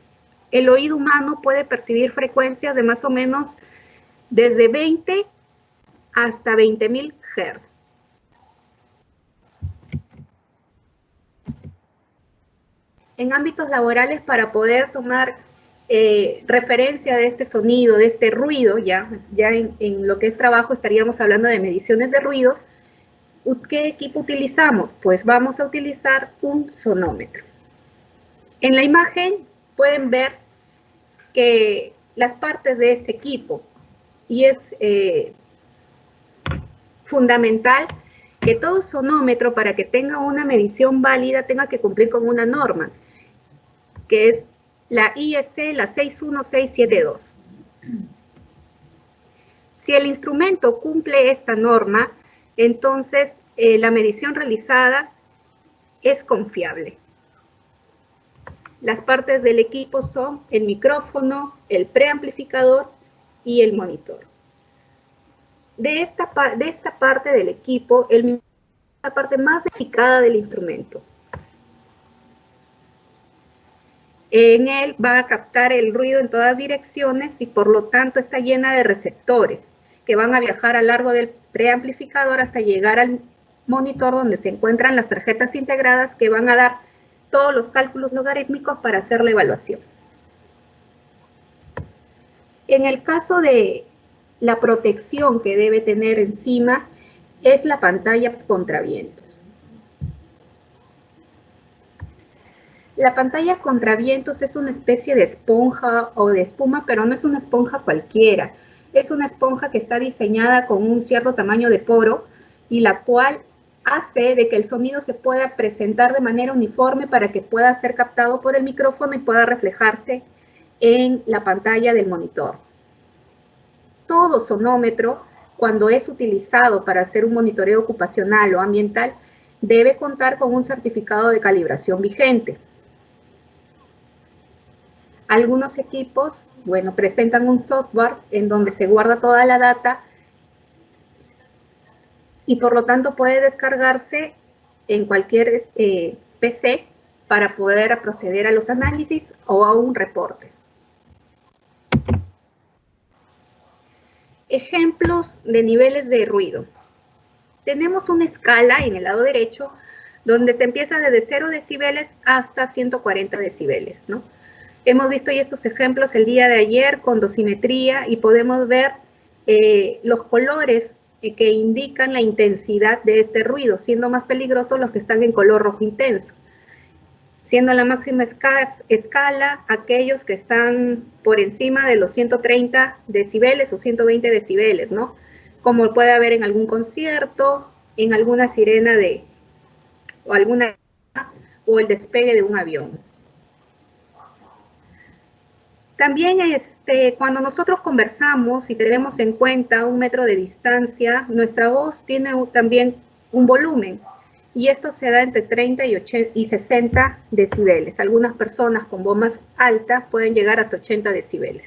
[SPEAKER 2] El oído humano puede percibir frecuencias de más o menos desde 20 hasta 20.000 Hz. En ámbitos laborales, para poder tomar referencia de este sonido, de este ruido, ya en lo que es trabajo estaríamos hablando de mediciones de ruido, ¿Qué equipo utilizamos? Pues vamos a utilizar un sonómetro. En la imagen pueden ver que las partes de este equipo, y es fundamental que todo sonómetro, para que tenga una medición válida, tenga que cumplir con una norma, que es la IEC, la 61672. Si el instrumento cumple esta norma, entonces la medición realizada es confiable. Las partes del equipo son el micrófono, el preamplificador y el monitor. De esta parte del equipo, es la parte más delicada del instrumento. En él va a captar el ruido en todas direcciones y por lo tanto está llena de receptores que van a viajar a lo largo del preamplificador hasta llegar al monitor, donde se encuentran las tarjetas integradas que van a dar todos los cálculos logarítmicos para hacer la evaluación. En el caso de la protección que debe tener encima, es la pantalla contra vientos. La pantalla contra vientos es una especie de esponja o de espuma, pero no es una esponja cualquiera. Es una esponja que está diseñada con un cierto tamaño de poro y la cual hace de que el sonido se pueda presentar de manera uniforme para que pueda ser captado por el micrófono y pueda reflejarse en la pantalla del monitor. Todo sonómetro, cuando es utilizado para hacer un monitoreo ocupacional o ambiental, debe contar con un certificado de calibración vigente. Algunos equipos, bueno, presentan un software en donde se guarda toda la data y por lo tanto puede descargarse en cualquier PC para poder proceder a los análisis o a un reporte. Ejemplos de niveles de ruido. Tenemos una escala en el lado derecho donde se empieza desde 0 decibeles hasta 140 decibeles, ¿no? Hemos visto ya estos ejemplos el día de ayer con dosimetría y podemos ver los colores que indican la intensidad de este ruido, siendo más peligrosos los que están en color rojo intenso. Siendo la máxima escala aquellos que están por encima de los 130 decibeles o 120 decibeles, ¿no? Como puede haber en algún concierto, en alguna sirena o el despegue de un avión. También cuando nosotros conversamos y tenemos en cuenta 1 metro de distancia, nuestra voz tiene también un volumen y esto se da entre 30 y 60 decibeles. Algunas personas con voz más alta pueden llegar hasta 80 decibeles.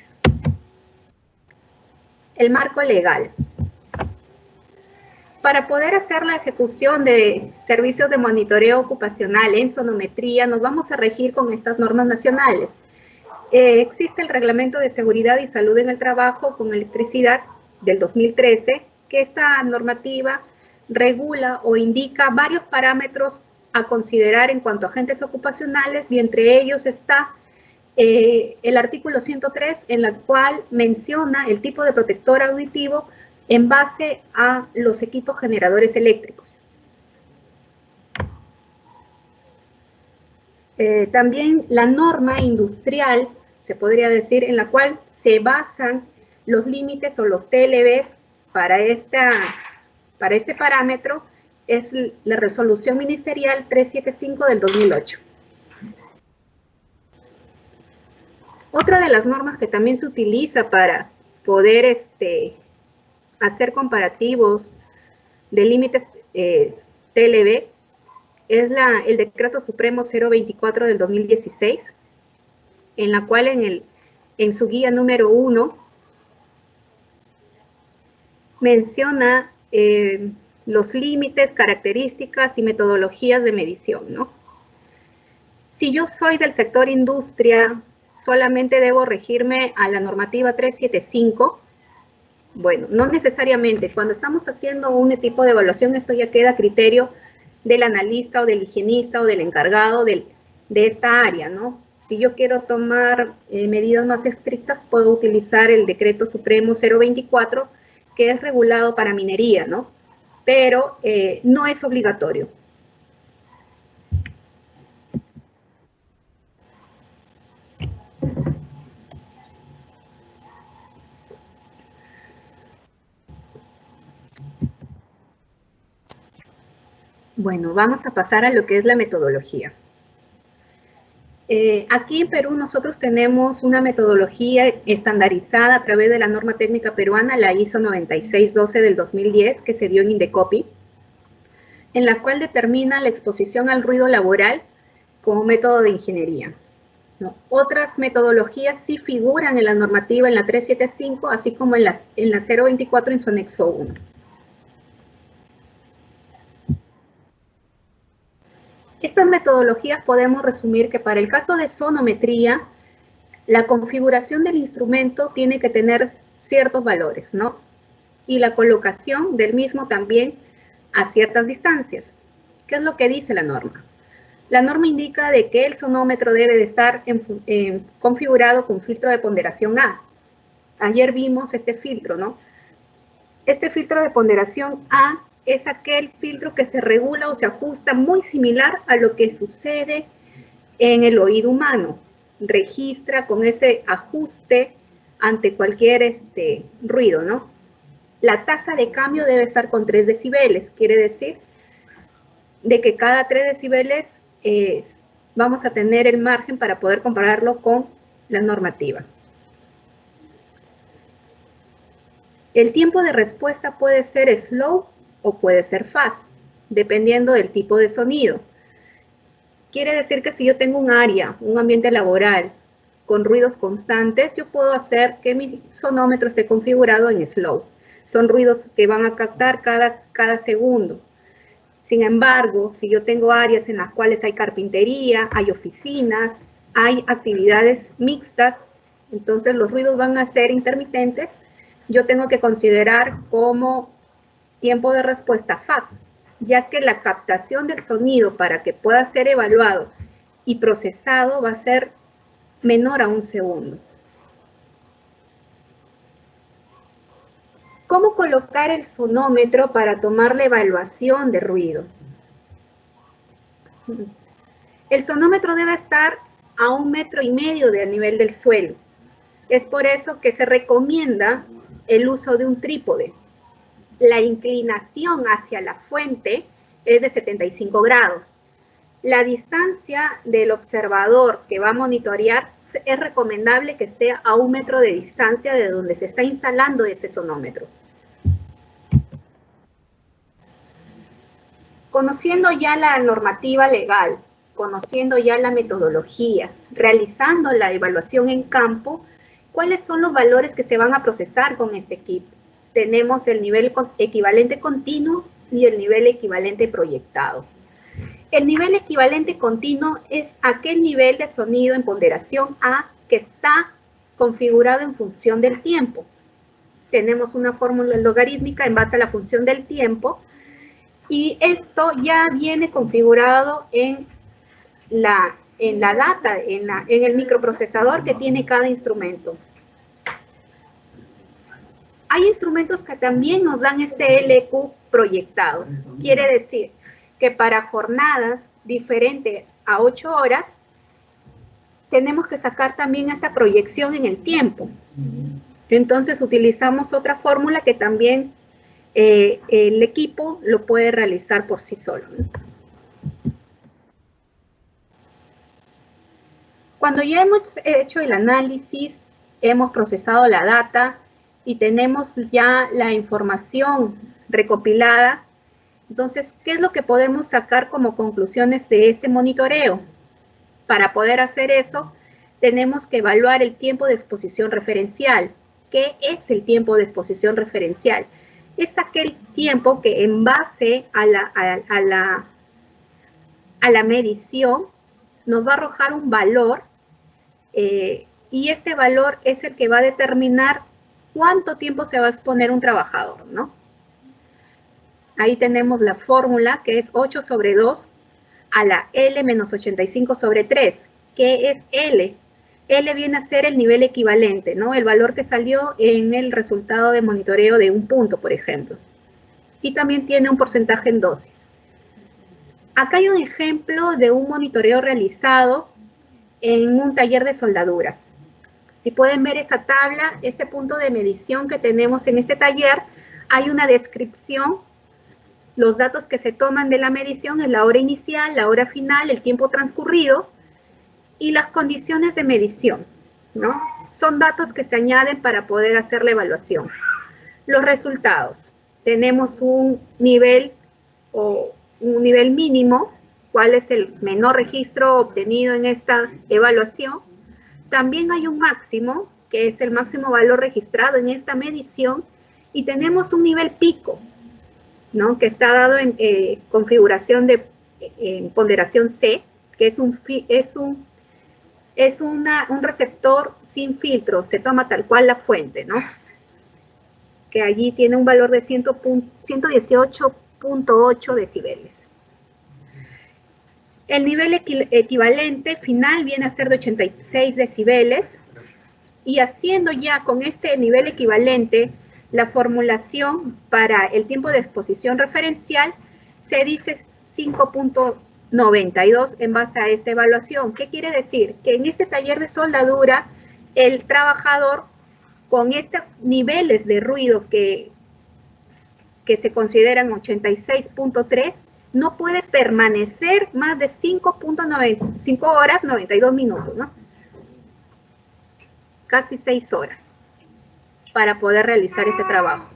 [SPEAKER 2] El marco legal. Para poder hacer la ejecución de servicios de monitoreo ocupacional en sonometría, nos vamos a regir con estas normas nacionales. Existe el Reglamento de Seguridad y Salud en el Trabajo con Electricidad del 2013, que esta normativa regula o indica varios parámetros a considerar en cuanto a agentes ocupacionales, y entre ellos está el artículo 103, en la cual menciona el tipo de protector auditivo en base a los equipos generadores eléctricos. También la norma industrial, se podría decir, en la cual se basan los límites o los TLBs para este parámetro, es la resolución ministerial 375 del 2008. Otra de las normas que también se utiliza para poder hacer comparativos de límites TLB es el Decreto Supremo 024 del 2016, en la cual en su guía número 1 menciona los límites, características y metodologías de medición, ¿no? Si yo soy del sector industria, solamente debo regirme a la normativa 375. Bueno, no necesariamente. Cuando estamos haciendo un tipo de evaluación, esto ya queda a criterio del analista o del higienista o del encargado de esta área, ¿no? Si yo quiero tomar medidas más estrictas, puedo utilizar el Decreto Supremo 024, que es regulado para minería, ¿no? pero no es obligatorio. Bueno, vamos a pasar a lo que es la metodología. Aquí en Perú nosotros tenemos una metodología estandarizada a través de la norma técnica peruana, la ISO 9612 del 2010, que se dio en Indecopi, en la cual determina la exposición al ruido laboral como método de ingeniería, ¿no? Otras metodologías sí figuran en la normativa en la 375, así como en la 024 en su anexo 1. Estas metodologías podemos resumir que para el caso de sonometría, la configuración del instrumento tiene que tener ciertos valores, ¿no? Y la colocación del mismo también a ciertas distancias. ¿Qué es lo que dice la norma? La norma indica de que el sonómetro debe de estar configurado con filtro de ponderación A. Ayer vimos este filtro, ¿no? Este filtro de ponderación A es aquel filtro que se regula o se ajusta muy similar a lo que sucede en el oído humano. Registra con ese ajuste ante cualquier ruido, ¿no? La tasa de cambio debe estar con 3 decibeles, quiere decir de que cada 3 decibeles vamos a tener el margen para poder compararlo con la normativa. El tiempo de respuesta puede ser slow o puede ser fast, dependiendo del tipo de sonido. Quiere decir que si yo tengo un área, un ambiente laboral, con ruidos constantes, yo puedo hacer que mi sonómetro esté configurado en slow. Son ruidos que van a captar cada segundo. Sin embargo, si yo tengo áreas en las cuales hay carpintería, hay oficinas, hay actividades mixtas, entonces los ruidos van a ser intermitentes, yo tengo que considerar como tiempo de respuesta fast, ya que la captación del sonido para que pueda ser evaluado y procesado va a ser menor a 1 segundo. ¿Cómo colocar el sonómetro para tomar la evaluación de ruido? El sonómetro debe estar a 1,5 metros del nivel del suelo. Es por eso que se recomienda el uso de un trípode. La inclinación hacia la fuente es de 75 grados. La distancia del observador que va a monitorear es recomendable que esté a 1 metro de distancia de donde se está instalando este sonómetro. Conociendo ya la normativa legal, conociendo ya la metodología, realizando la evaluación en campo, ¿cuáles son los valores que se van a procesar con este equipo? Tenemos el nivel equivalente continuo y el nivel equivalente proyectado. El nivel equivalente continuo es aquel nivel de sonido en ponderación A que está configurado en función del tiempo. Tenemos una fórmula logarítmica en base a la función del tiempo y esto ya viene configurado en la data, en el microprocesador que tiene cada instrumento. Hay instrumentos que también nos dan este LQ proyectado. Quiere decir que para jornadas diferentes a 8 horas, tenemos que sacar también esta proyección en el tiempo. Entonces utilizamos otra fórmula que también el equipo lo puede realizar por sí solo, ¿no? Cuando ya hemos hecho el análisis, hemos procesado la data y tenemos ya la información recopilada, entonces, ¿qué es lo que podemos sacar como conclusiones de este monitoreo? Para poder hacer eso, tenemos que evaluar el tiempo de exposición referencial. ¿Qué es el tiempo de exposición referencial? Es aquel tiempo que en base a la medición nos va a arrojar un valor y este valor es el que va a determinar cuánto tiempo se va a exponer un trabajador, ¿no? Ahí tenemos la fórmula que es 8 sobre 2 a la L menos 85 sobre 3. ¿Qué es L? L viene a ser el nivel equivalente, ¿no? El valor que salió en el resultado de monitoreo de un punto, por ejemplo. y también tiene un porcentaje en dosis. Acá hay un ejemplo de un monitoreo realizado en un taller de soldadura. Si pueden ver esa tabla, ese punto de medición que tenemos en este taller, hay una descripción, los datos que se toman de la medición es la hora inicial, la hora final, el tiempo transcurrido y las condiciones de medición, ¿no? Son datos que se añaden para poder hacer la evaluación. Los resultados. Tenemos un nivel mínimo, cuál es el menor registro obtenido en esta evaluación. También hay un máximo, que es el máximo valor registrado en esta medición, y tenemos un nivel pico, ¿no? Que está dado en configuración de ponderación C, que es un receptor sin filtro, se toma tal cual la fuente, ¿no? Que allí tiene un valor de 118.8 decibeles. El nivel equivalente final viene a ser de 86 decibeles, y haciendo ya con este nivel equivalente la formulación para el tiempo de exposición referencial, se dice 5.92 en base a esta evaluación. ¿Qué quiere decir? Que en este taller de soldadura, el trabajador con estos niveles de ruido que se consideran 86.3, no puede permanecer más de 5 horas 92 minutos, ¿no? Casi 6 horas para poder realizar este trabajo.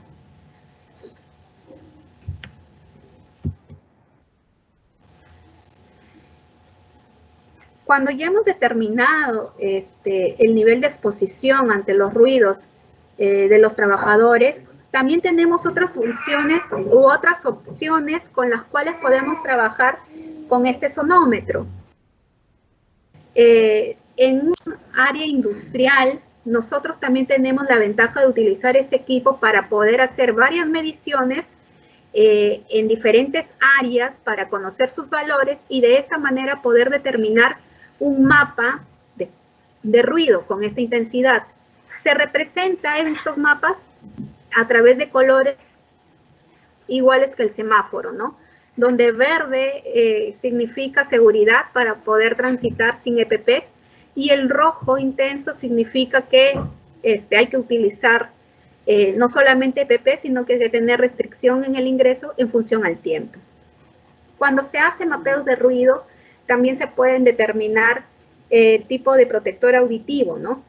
[SPEAKER 2] Cuando ya hemos determinado el nivel de exposición ante los ruidos de los trabajadores, también tenemos otras funciones u otras opciones con las cuales podemos trabajar con este sonómetro. En un área industrial, nosotros también tenemos la ventaja de utilizar este equipo para poder hacer varias mediciones en diferentes áreas para conocer sus valores y de esa manera poder determinar un mapa de ruido con esta intensidad. Se representa en estos mapas a través de colores iguales que el semáforo, ¿no? Donde verde significa seguridad para poder transitar sin EPPs, y el rojo intenso significa que hay que utilizar no solamente EPP, sino que hay que tener restricción en el ingreso en función al tiempo. Cuando se hace mapeos de ruido, también se pueden determinar el tipo de protector auditivo, ¿no?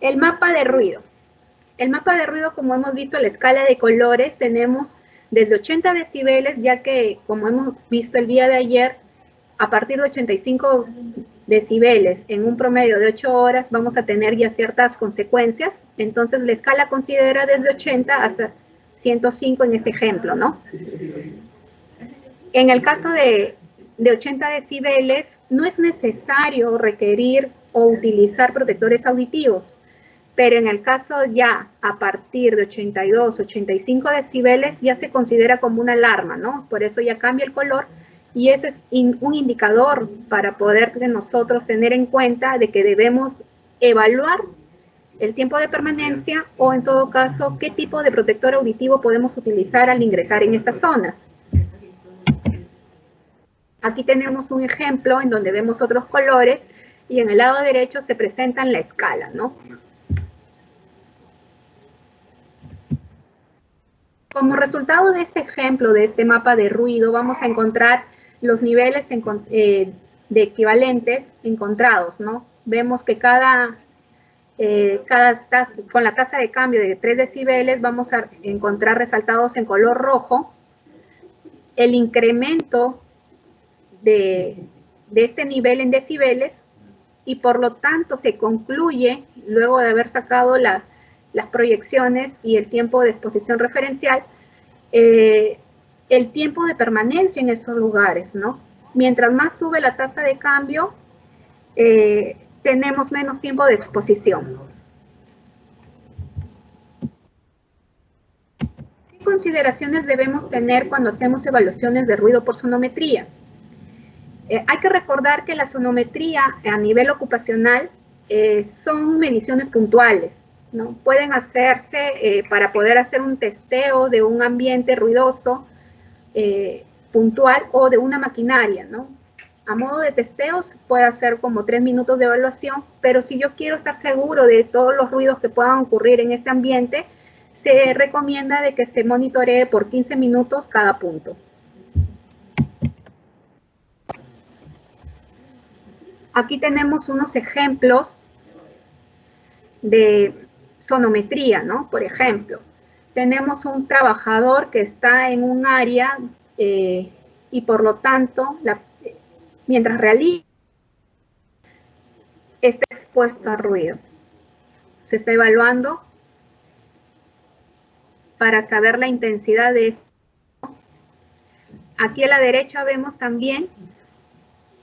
[SPEAKER 2] El mapa de ruido. El mapa de ruido, como hemos visto en la escala de colores, tenemos desde 80 decibeles, ya que, como hemos visto el día de ayer, a partir de 85 decibeles en un promedio de 8 horas, vamos a tener ya ciertas consecuencias. Entonces, la escala considera desde 80 hasta 105 en este ejemplo, ¿no? En el caso de 80 decibeles, no es necesario requerir o utilizar protectores auditivos, pero en el caso ya a partir de 82, 85 decibeles ya se considera como una alarma, ¿no? Por eso ya cambia el color, y eso es un indicador para poder nosotros tener en cuenta de que debemos evaluar el tiempo de permanencia o, en todo caso, qué tipo de protector auditivo podemos utilizar al ingresar en estas zonas. Aquí tenemos un ejemplo en donde vemos otros colores y en el lado derecho se presenta en la escala, ¿no? Como resultado de este ejemplo, de este mapa de ruido, vamos a encontrar los niveles de equivalentes encontrados, ¿no? Vemos que con la tasa de cambio de 3 decibeles vamos a encontrar resaltados en color rojo el incremento de este nivel en decibeles, y por lo tanto se concluye, luego de haber sacado las proyecciones y el tiempo de exposición referencial, el tiempo de permanencia en estos lugares, ¿no? Mientras más sube la tasa de cambio, tenemos menos tiempo de exposición. ¿Qué consideraciones debemos tener cuando hacemos evaluaciones de ruido por sonometría? Hay que recordar que la sonometría a nivel ocupacional son mediciones puntuales, ¿no? Pueden hacerse para poder hacer un testeo de un ambiente ruidoso puntual o de una maquinaria, ¿no? A modo de testeo se puede hacer como 3 minutos de evaluación, pero si yo quiero estar seguro de todos los ruidos que puedan ocurrir en este ambiente, se recomienda de que se monitoree por 15 minutos cada punto. Aquí tenemos unos ejemplos de sonometría, ¿no? Por ejemplo, tenemos un trabajador que está en un área y por lo tanto, mientras realiza, está expuesto a ruido. Se está evaluando para saber la intensidad de esto. Aquí a la derecha vemos también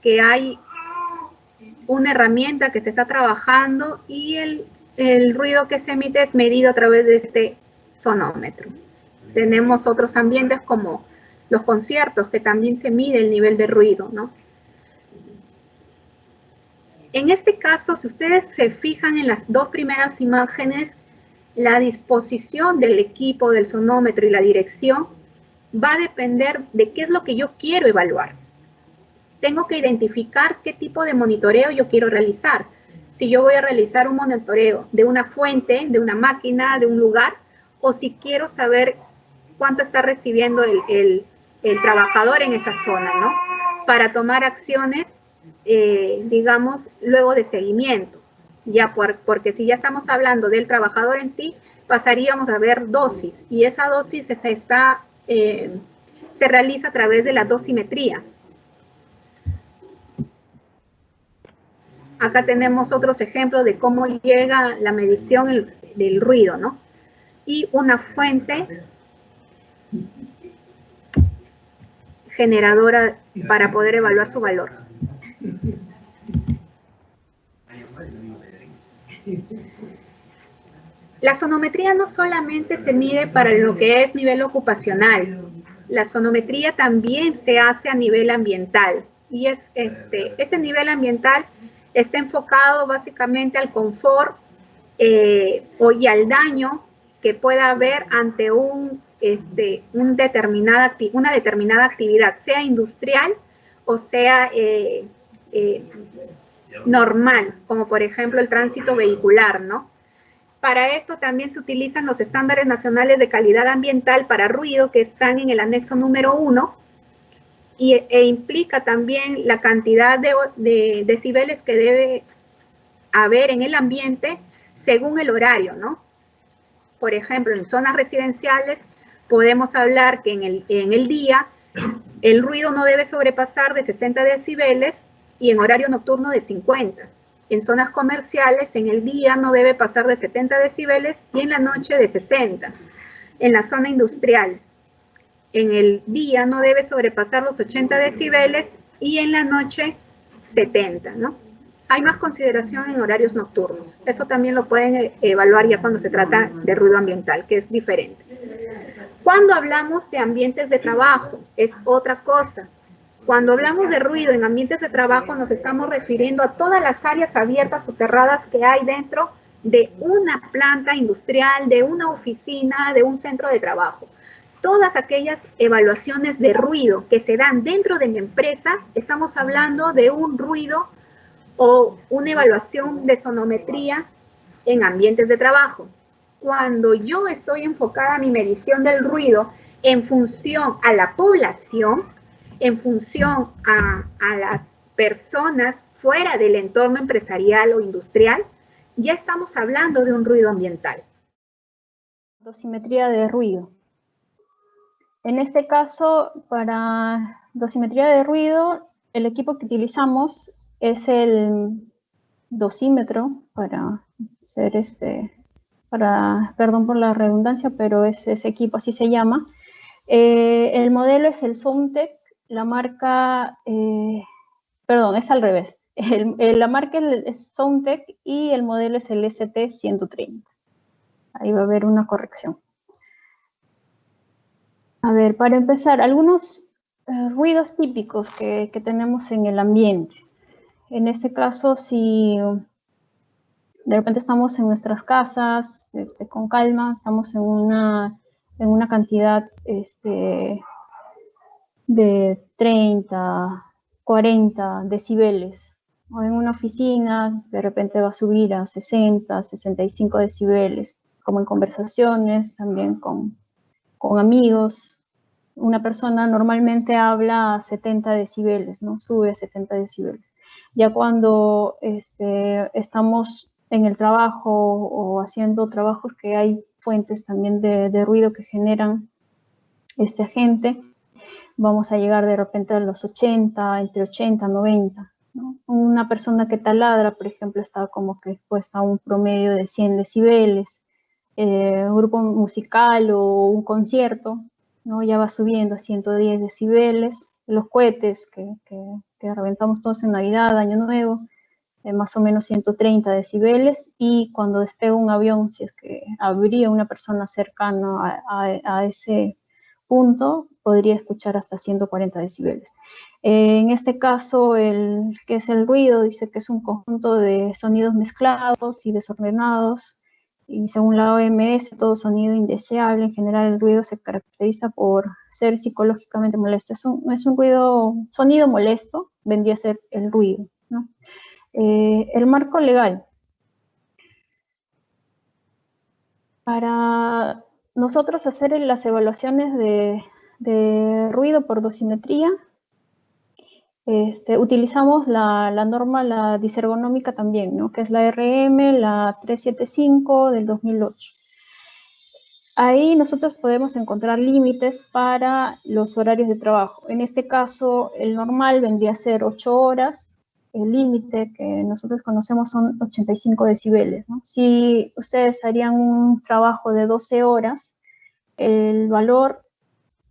[SPEAKER 2] que hay una herramienta que se está trabajando y el ruido que se emite es medido a través de este sonómetro. Tenemos otros ambientes como los conciertos, que también se mide el nivel de ruido, ¿no? En este caso, si ustedes se fijan en las dos primeras imágenes, la disposición del equipo, del sonómetro y la dirección va a depender de qué es lo que yo quiero evaluar. Tengo que identificar qué tipo de monitoreo yo quiero realizar. Si yo voy a realizar un monitoreo de una fuente, de una máquina, de un lugar, o si quiero saber cuánto está recibiendo el trabajador en esa zona, ¿no? Para tomar acciones, digamos, luego de seguimiento. Ya porque si ya estamos hablando del trabajador en sí, pasaríamos a ver dosis, y esa dosis se realiza a través de la dosimetría. Acá tenemos otros ejemplos de cómo llega la medición del ruido, ¿no? Y una fuente generadora para poder evaluar su valor. La sonometría no solamente se mide para lo que es nivel ocupacional, la sonometría también se hace a nivel ambiental, y este nivel ambiental está enfocado básicamente al confort y al daño que pueda haber ante una determinada actividad, sea industrial o sea normal, como por ejemplo el tránsito vehicular, ¿no? Para esto también se utilizan los estándares nacionales de calidad ambiental para ruido que están en el anexo número 1 e implica también la cantidad de decibeles que debe haber en el ambiente según el horario, ¿no? Por ejemplo, en zonas residenciales podemos hablar que en el día el ruido no debe sobrepasar de 60 decibeles y en horario nocturno de 50. En zonas comerciales, en el día no debe pasar de 70 decibeles y en la noche de 60. En la zona industrial, en el día no debe sobrepasar los 80 decibeles y en la noche 70, ¿no? Hay más consideración en horarios nocturnos. Eso también lo pueden evaluar ya cuando se trata de ruido ambiental, que es diferente. Cuando hablamos de ambientes de trabajo, es otra cosa. Cuando hablamos de ruido en ambientes de trabajo, nos estamos refiriendo a todas las áreas abiertas o cerradas que hay dentro de una planta industrial, de una oficina, de un centro de trabajo. Todas aquellas evaluaciones de ruido que se dan dentro de mi empresa, estamos hablando de un ruido o una evaluación de sonometría en ambientes de trabajo. Cuando yo estoy enfocada a mi medición del ruido en función a la población, en función a las personas fuera del entorno empresarial o industrial, ya estamos hablando de un ruido ambiental.
[SPEAKER 1] Dosimetría de ruido. En este caso, para dosimetría de ruido, el equipo que utilizamos es el dosímetro para hacer perdón por la redundancia, pero es ese equipo, así se llama. El modelo es el Soundtech, la marca, perdón, es al revés. La marca es Soundtech y el modelo es el ST130. Ahí va a haber una corrección. A ver, para empezar, algunos ruidos típicos que tenemos en el ambiente. En este caso, si de repente estamos en nuestras casas, con calma, estamos en una cantidad de 30, 40 decibeles, o en una oficina de repente va a subir a 60, 65 decibeles, como en conversaciones, también con amigos. Una persona normalmente habla a 70 decibeles, ¿no? Sube a 70 decibeles. Ya cuando estamos en el trabajo o haciendo trabajos que hay fuentes también de ruido que generan este agente, vamos a llegar de repente a los 80, entre 80 y 90. ¿no? Una persona que taladra, por ejemplo, está como que expuesta a un promedio de 100 decibeles. Un grupo musical o un concierto, ¿no? Ya va subiendo a 110 decibeles. Los cohetes que reventamos todos en Navidad, Año Nuevo, más o menos 130 decibeles. Y cuando despega un avión, si es que habría una persona cercana a ese punto, podría escuchar hasta 140 decibeles. En este caso, ¿qué es el ruido? Dice que es un conjunto de sonidos mezclados y desordenados, y según la OMS, todo sonido indeseable, en general el ruido se caracteriza por ser psicológicamente molesto. Es un sonido molesto, vendría a ser el ruido, ¿no? El marco legal. Para nosotros hacer las evaluaciones de ruido por dosimetría, utilizamos la norma, la disergonómica también, ¿no? Que es la RM, la 375 del 2008. Ahí nosotros podemos encontrar límites para los horarios de trabajo. En este caso, el normal vendría a ser 8 horas. El límite que nosotros conocemos son 85 decibeles, ¿no? Si ustedes harían un trabajo de 12 horas, el valor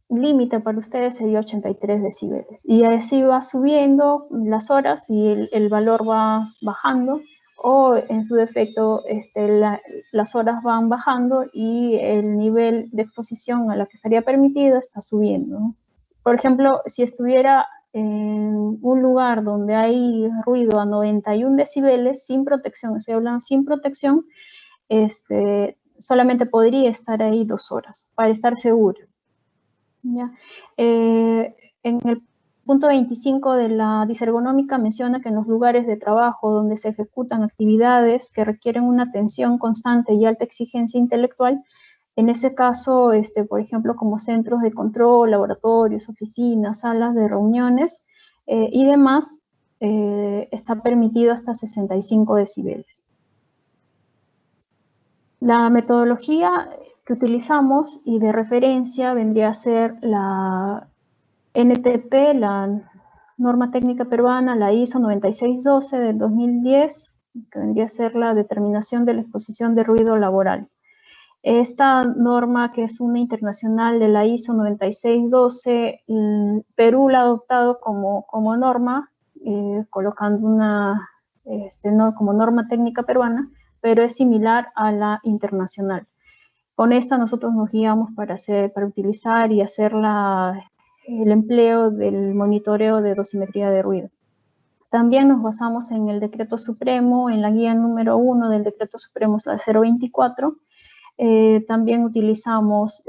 [SPEAKER 1] límite para ustedes sería 83 decibeles. Y así va subiendo las horas y el valor va bajando, o en su defecto las horas van bajando y el nivel de exposición a la que estaría permitido está subiendo, ¿no? Por ejemplo, si estuviera en un lugar donde hay ruido a 91 decibeles, sin protección, se hablan sin protección, solamente podría estar ahí 2 horas, para estar seguro. ¿Ya? En el punto 25 de la disergonómica menciona que en los lugares de trabajo donde se ejecutan actividades que requieren una atención constante y alta exigencia intelectual, en ese caso, por ejemplo, como centros de control, laboratorios, oficinas, salas de reuniones y demás, está permitido hasta 65 decibeles. La metodología que utilizamos y de referencia vendría a ser la NTP, la norma técnica peruana, la ISO 9612 del 2010, que vendría a ser la determinación de la exposición de ruido laboral. Esta norma, que es una internacional de la ISO 9612, Perú la ha adoptado como norma, colocando como norma técnica peruana, pero es similar a la internacional. Con esta nosotros nos guiamos para utilizar y hacer el empleo del monitoreo de dosimetría de ruido. También nos basamos en el decreto supremo, en la guía número 1 del decreto supremo, la 024. También utilizamos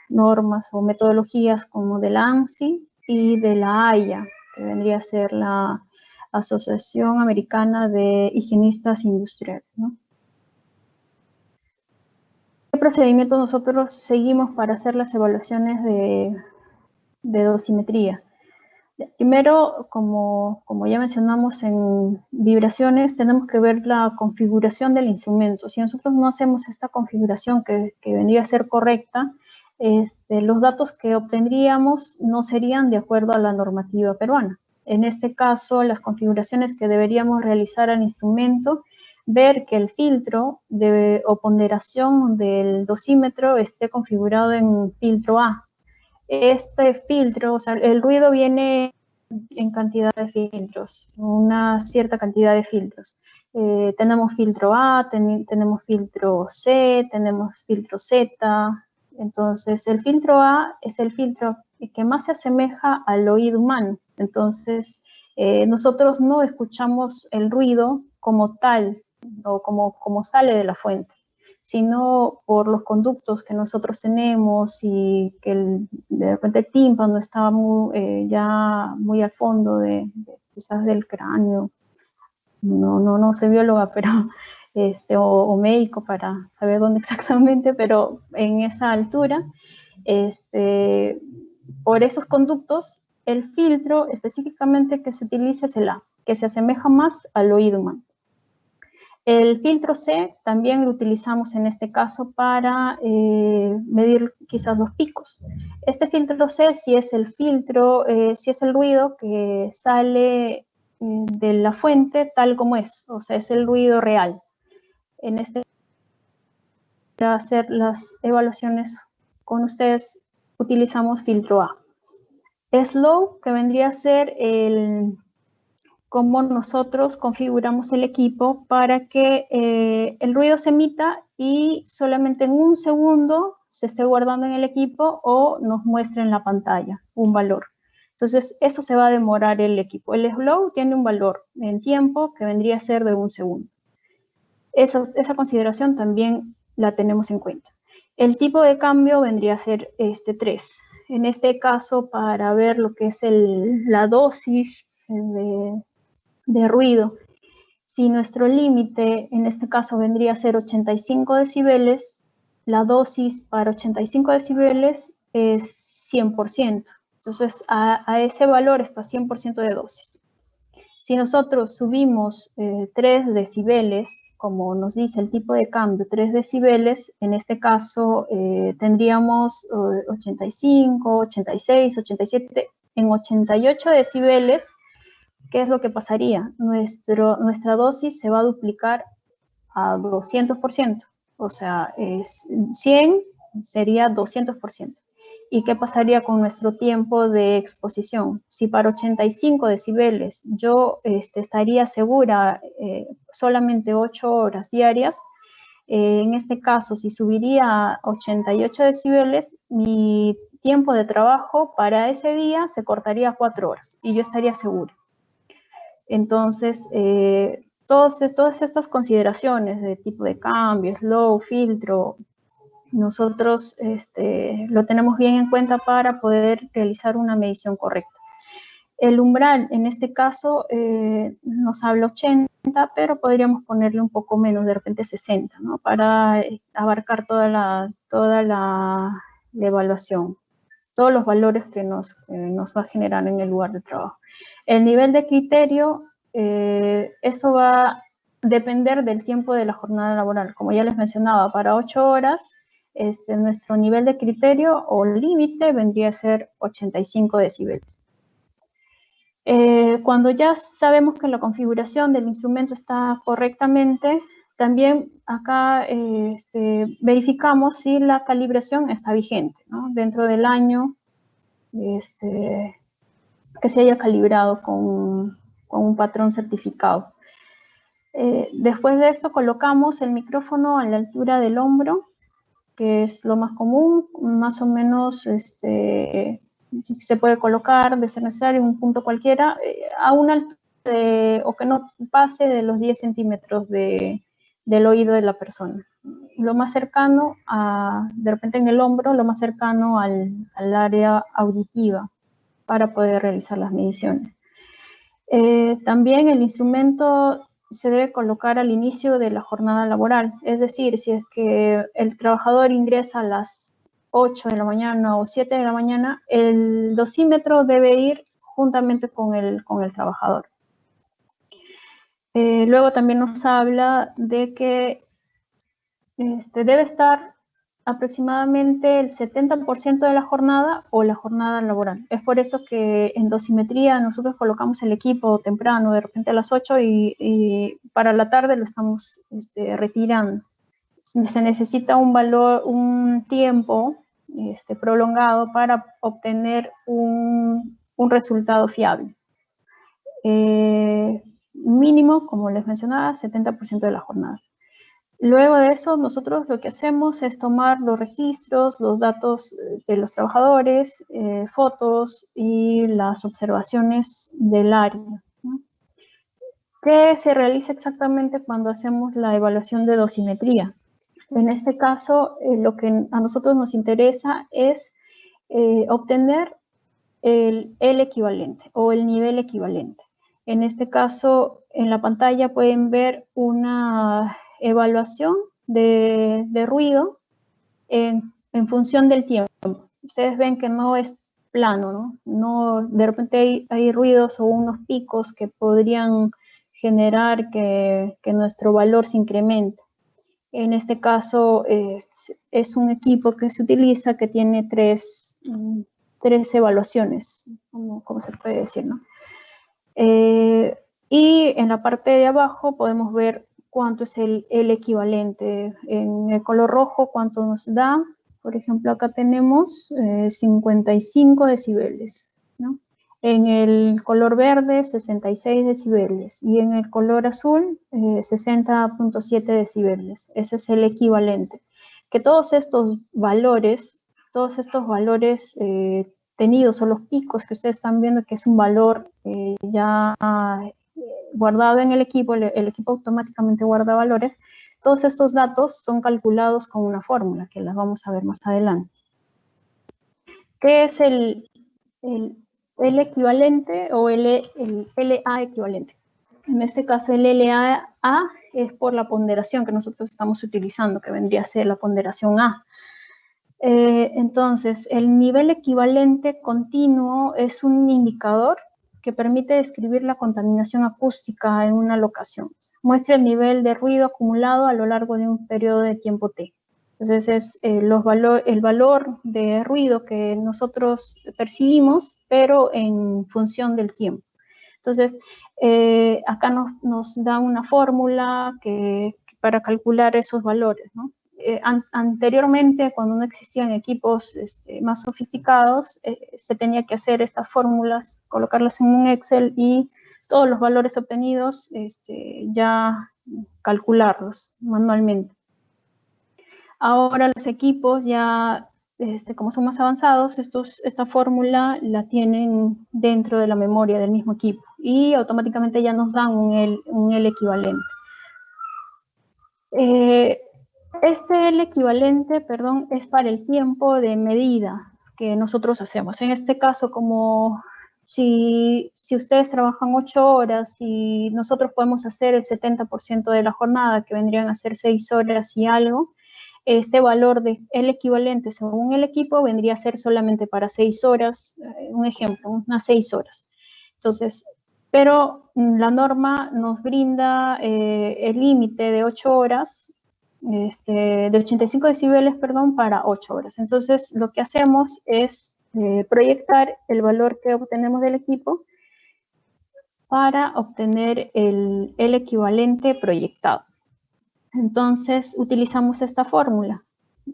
[SPEAKER 1] normas o metodologías como de la ANSI y de la AIA, que vendría a ser la Asociación Americana de Higienistas Industriales, ¿no? ¿Qué procedimiento nosotros seguimos para hacer las evaluaciones de dosimetría? Primero, como ya mencionamos en vibraciones, tenemos que ver la configuración del instrumento. Si nosotros no hacemos esta configuración que vendría a ser correcta, los datos que obtendríamos no serían de acuerdo a la normativa peruana. En este caso, las configuraciones que deberíamos realizar al instrumento, ver que el filtro o ponderación del dosímetro esté configurado en filtro A. Este filtro, o sea, el ruido viene en cantidad de filtros, una cierta cantidad de filtros. Tenemos filtro A, tenemos filtro C, tenemos filtro Z. Entonces, el filtro A es el filtro que más se asemeja al oído humano. Entonces, nosotros no escuchamos el ruido como tal, o como sale de la fuente, sino por los conductos que nosotros tenemos y que de repente el tímpano está ya muy al fondo quizás del cráneo. No soy bióloga, pero o médico para saber dónde exactamente, pero en esa altura, por esos conductos, el filtro específicamente que se utiliza es el A, que se asemeja más al oído humano. El filtro C también lo utilizamos en este caso para medir quizás los picos. Este filtro C sí es el filtro, sí es el ruido que sale de la fuente tal como es, o sea, es el ruido real. En este caso, para hacer las evaluaciones con ustedes, utilizamos filtro A. Slow, que vendría a ser cómo nosotros configuramos el equipo para que el ruido se emita y solamente en un segundo se esté guardando en el equipo o nos muestre en la pantalla un valor. Entonces, eso se va a demorar el equipo. El slow tiene un valor en tiempo que vendría a ser de un segundo. Esa consideración también la tenemos en cuenta. El tipo de cambio vendría a ser 3. En este caso, para ver lo que es la dosis de ruido, si nuestro límite en este caso vendría a ser 85 decibeles, la dosis para 85 decibeles es 100%. Entonces, a ese valor está 100% de dosis. Si nosotros subimos 3 decibeles, como nos dice el tipo de cambio, 3 decibeles, en este caso tendríamos 85, 86, 87, en 88 decibeles, ¿qué es lo que pasaría? Nuestra dosis se va a duplicar a 200%, o sea, 100 sería 200%. ¿Y qué pasaría con nuestro tiempo de exposición? Si para 85 decibeles yo estaría segura solamente 8 horas diarias, en este caso, si subiría a 88 decibeles, mi tiempo de trabajo para ese día se cortaría a 4 horas y yo estaría segura. Entonces, todas estas consideraciones de tipo de cambio, slow, filtro, nosotros lo tenemos bien en cuenta para poder realizar una medición correcta. El umbral, en este caso, nos habla 80, pero podríamos ponerle un poco menos, de repente 60, ¿no? Para abarcar toda la evaluación, todos los valores que nos va a generar en el lugar de trabajo. El nivel de criterio, eso va a depender del tiempo de la jornada laboral. Como ya les mencionaba, para 8 horas, nuestro nivel de criterio o límite vendría a ser 85 decibeles. Cuando ya sabemos que la configuración del instrumento está correctamente, también acá verificamos si la calibración está vigente, ¿no? Dentro del año, que se haya calibrado con un patrón certificado. Después de esto colocamos el micrófono a la altura del hombro, que es lo más común, más o menos se puede colocar, de ser necesario, en un punto cualquiera, a una altura o que no pase de los 10 centímetros del oído de la persona. Lo más cercano, de repente en el hombro, lo más cercano al área auditiva para poder realizar las mediciones. También el instrumento se debe colocar al inicio de la jornada laboral, es decir, si es que el trabajador ingresa a las 8 de la mañana o 7 de la mañana, el dosímetro debe ir juntamente con el trabajador. Luego también nos habla de que debe estar aproximadamente el 70% de la jornada o la jornada laboral. Es por eso que en dosimetría nosotros colocamos el equipo temprano, de repente a las 8 y para la tarde lo estamos retirando. Se necesita un tiempo prolongado para obtener un resultado fiable. Mínimo, como les mencionaba, 70% de la jornada. Luego de eso, nosotros lo que hacemos es tomar los registros, los datos de los trabajadores, fotos y las observaciones del área, ¿no? ¿Qué se realiza exactamente cuando hacemos la evaluación de dosimetría? En este caso, lo que a nosotros nos interesa es obtener el equivalente o el nivel equivalente. En este caso, en la pantalla pueden ver una evaluación de ruido en función del tiempo. Ustedes ven que no es plano, ¿no? No, de repente hay ruidos o unos picos que podrían generar que nuestro valor se incremente. En este caso es un equipo que se utiliza que tiene tres evaluaciones, como se puede decir, ¿no? Y en la parte de abajo podemos ver cuánto es el equivalente. En el color rojo, cuánto nos da. Por ejemplo, acá tenemos 55 decibeles, ¿no? En el color verde, 66 decibeles. Y en el color azul, 60.7 decibeles. Ese es el equivalente. Que todos estos valores tenidos o los picos que ustedes están viendo, que es un valor ya guardado en el equipo automáticamente guarda valores, todos estos datos son calculados con una fórmula que las vamos a ver más adelante. ¿Qué es el equivalente o el LA equivalente? En este caso el LA es por la ponderación que nosotros estamos utilizando, que vendría a ser la ponderación A. Entonces, el nivel equivalente continuo es un indicador que permite describir la contaminación acústica en una locación. Muestra el nivel de ruido acumulado a lo largo de un periodo de tiempo T. Entonces, es el valor de ruido que nosotros percibimos, pero en función del tiempo. Entonces, acá nos da una fórmula para calcular esos valores, ¿no? Anteriormente, cuando no existían equipos más sofisticados, se tenía que hacer estas fórmulas, colocarlas en un Excel y todos los valores obtenidos ya calcularlos manualmente. Ahora los equipos ya, como son más avanzados, esta fórmula la tienen dentro de la memoria del mismo equipo y automáticamente ya nos dan un L equivalente. El equivalente, perdón, es para el tiempo de medida que nosotros hacemos. En este caso, como si ustedes trabajan 8 horas y nosotros podemos hacer el 70% de la jornada, que vendrían a ser 6 horas y algo, este valor de el equivalente según el equipo vendría a ser solamente para 6 horas, un ejemplo, unas 6 horas. Entonces, pero la norma nos brinda el límite de 8 horas, de 85 decibeles, perdón, para 8 horas. Entonces, lo que hacemos es proyectar el valor que obtenemos del equipo para obtener el equivalente proyectado. Entonces, utilizamos esta fórmula.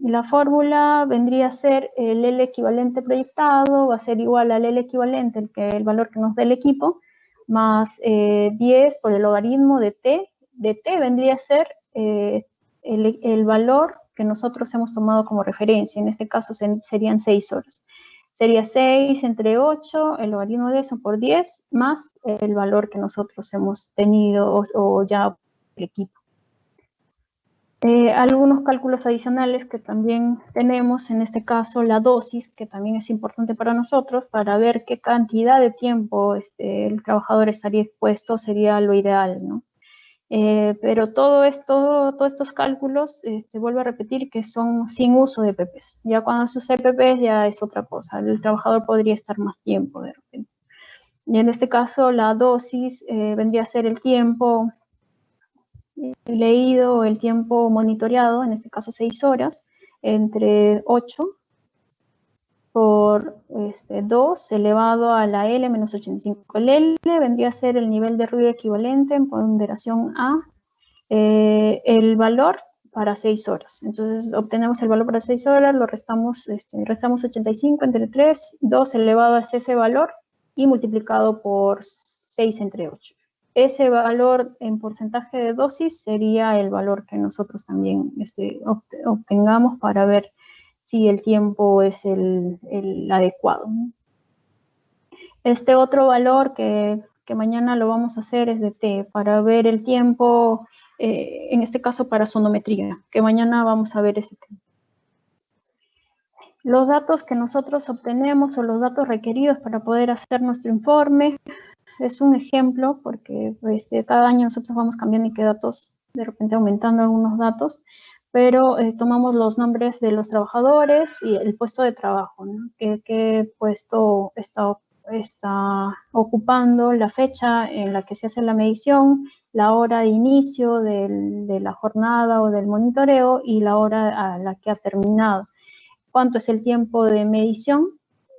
[SPEAKER 1] La fórmula vendría a ser el L equivalente proyectado, va a ser igual al L equivalente, el valor que nos da el equipo, más 10 por el logaritmo de T. De T vendría a ser el valor que nosotros hemos tomado como referencia. En este caso serían 6 horas. Sería 6 entre 8, el logaritmo de eso por 10, más el valor que nosotros hemos tenido o ya el equipo. Algunos cálculos adicionales que también tenemos, en este caso la dosis, que también es importante para nosotros, para ver qué cantidad de tiempo el trabajador estaría expuesto, sería lo ideal, ¿no? Pero todos estos cálculos, vuelvo a repetir, que son sin uso de EPPs. Ya cuando se usa EPPs ya es otra cosa, el trabajador podría estar más tiempo de repente. Y en este caso la dosis vendría a ser el tiempo leído o el tiempo monitoreado, en este caso 6 horas, entre 8 por 2 elevado a la L menos 85. El L vendría a ser el nivel de ruido equivalente en ponderación A, el valor para 6 horas. Entonces obtenemos el valor para 6 horas, lo restamos 85 entre 3, 2 elevado a ese valor y multiplicado por 6 entre 8. Ese valor en porcentaje de dosis sería el valor que nosotros también obtengamos para ver si el tiempo es el adecuado, ¿no? Este otro valor que que mañana lo vamos a hacer es de T, para ver el tiempo, en este caso para sonometría, que mañana vamos a ver ese tema. Los datos que nosotros obtenemos o los datos requeridos para poder hacer nuestro informe es un ejemplo, porque cada año nosotros vamos cambiando y qué datos, de repente aumentando algunos datos, pero tomamos los nombres de los trabajadores y el puesto de trabajo, ¿no? ¿Qué puesto está ocupando, la fecha en la que se hace la medición, la hora de inicio de la jornada o del monitoreo y la hora a la que ha terminado. Cuánto es el tiempo de medición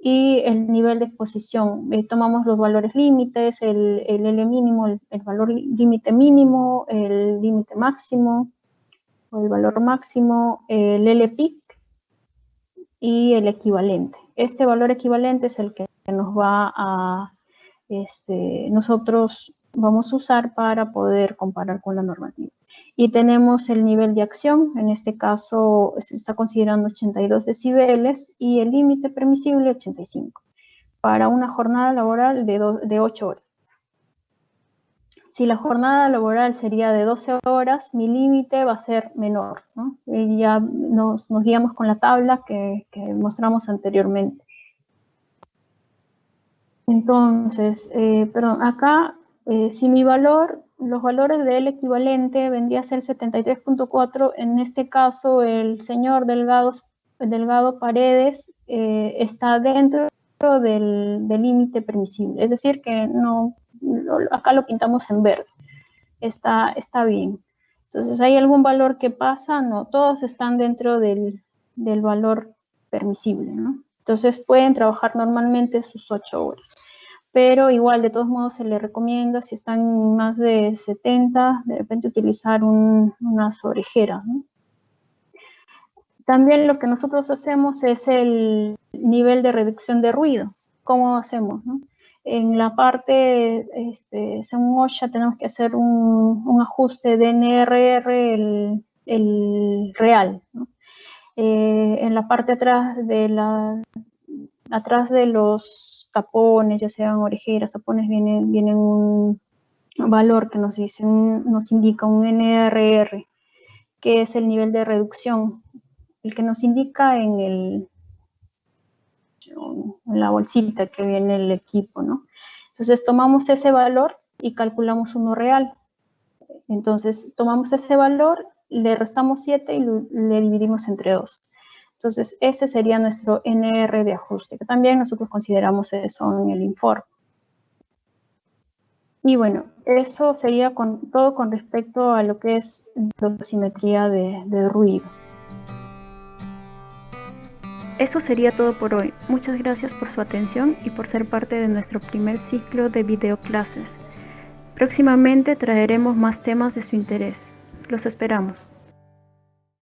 [SPEAKER 1] y el nivel de exposición. Tomamos los valores límites, el L mínimo, el valor límite mínimo, el límite máximo, o el valor máximo, el L peak y el equivalente. Este valor equivalente es el que nos va a, nosotros vamos a usar para poder comparar con la normativa. Y tenemos el nivel de acción, en este caso se está considerando 82 decibeles y el límite permisible 85, para una jornada laboral de 8 horas. Si la jornada laboral sería de 12 horas, mi límite va a ser menor, ¿no? Y ya nos guiamos con la tabla que mostramos anteriormente. Entonces, acá, si mi valor, los valores del equivalente vendría a ser 73.4, en este caso el señor Delgado Paredes está dentro del límite permisible, es decir, que no, acá lo pintamos en verde, está bien. Entonces, ¿hay algún valor que pasa? No, todos están dentro del valor permisible, ¿no? Entonces pueden trabajar normalmente sus 8 horas, pero igual de todos modos se les recomienda, si están más de 70, de repente utilizar unas orejeras, ¿no? También lo que nosotros hacemos es el nivel de reducción de ruido. ¿Cómo hacemos, no? En la parte, según OSHA, tenemos que hacer un ajuste de NRR, el real, ¿no? En la parte atrás de los tapones, ya sean orejeras, tapones, viene un valor que nos indica un NRR, que es el nivel de reducción, el que nos indica en la bolsita que viene el equipo, ¿no? Entonces tomamos ese valor y calculamos uno real. Entonces tomamos ese valor, le restamos 7 y le dividimos entre 2. Entonces ese sería nuestro NR de ajuste, que también nosotros consideramos eso en el informe. Y bueno, eso sería todo con respecto a lo que es dosimetría de ruido. Eso sería todo por hoy. Muchas gracias por su atención y por ser parte de nuestro primer ciclo de videoclases. Próximamente traeremos más temas de su interés. Los esperamos.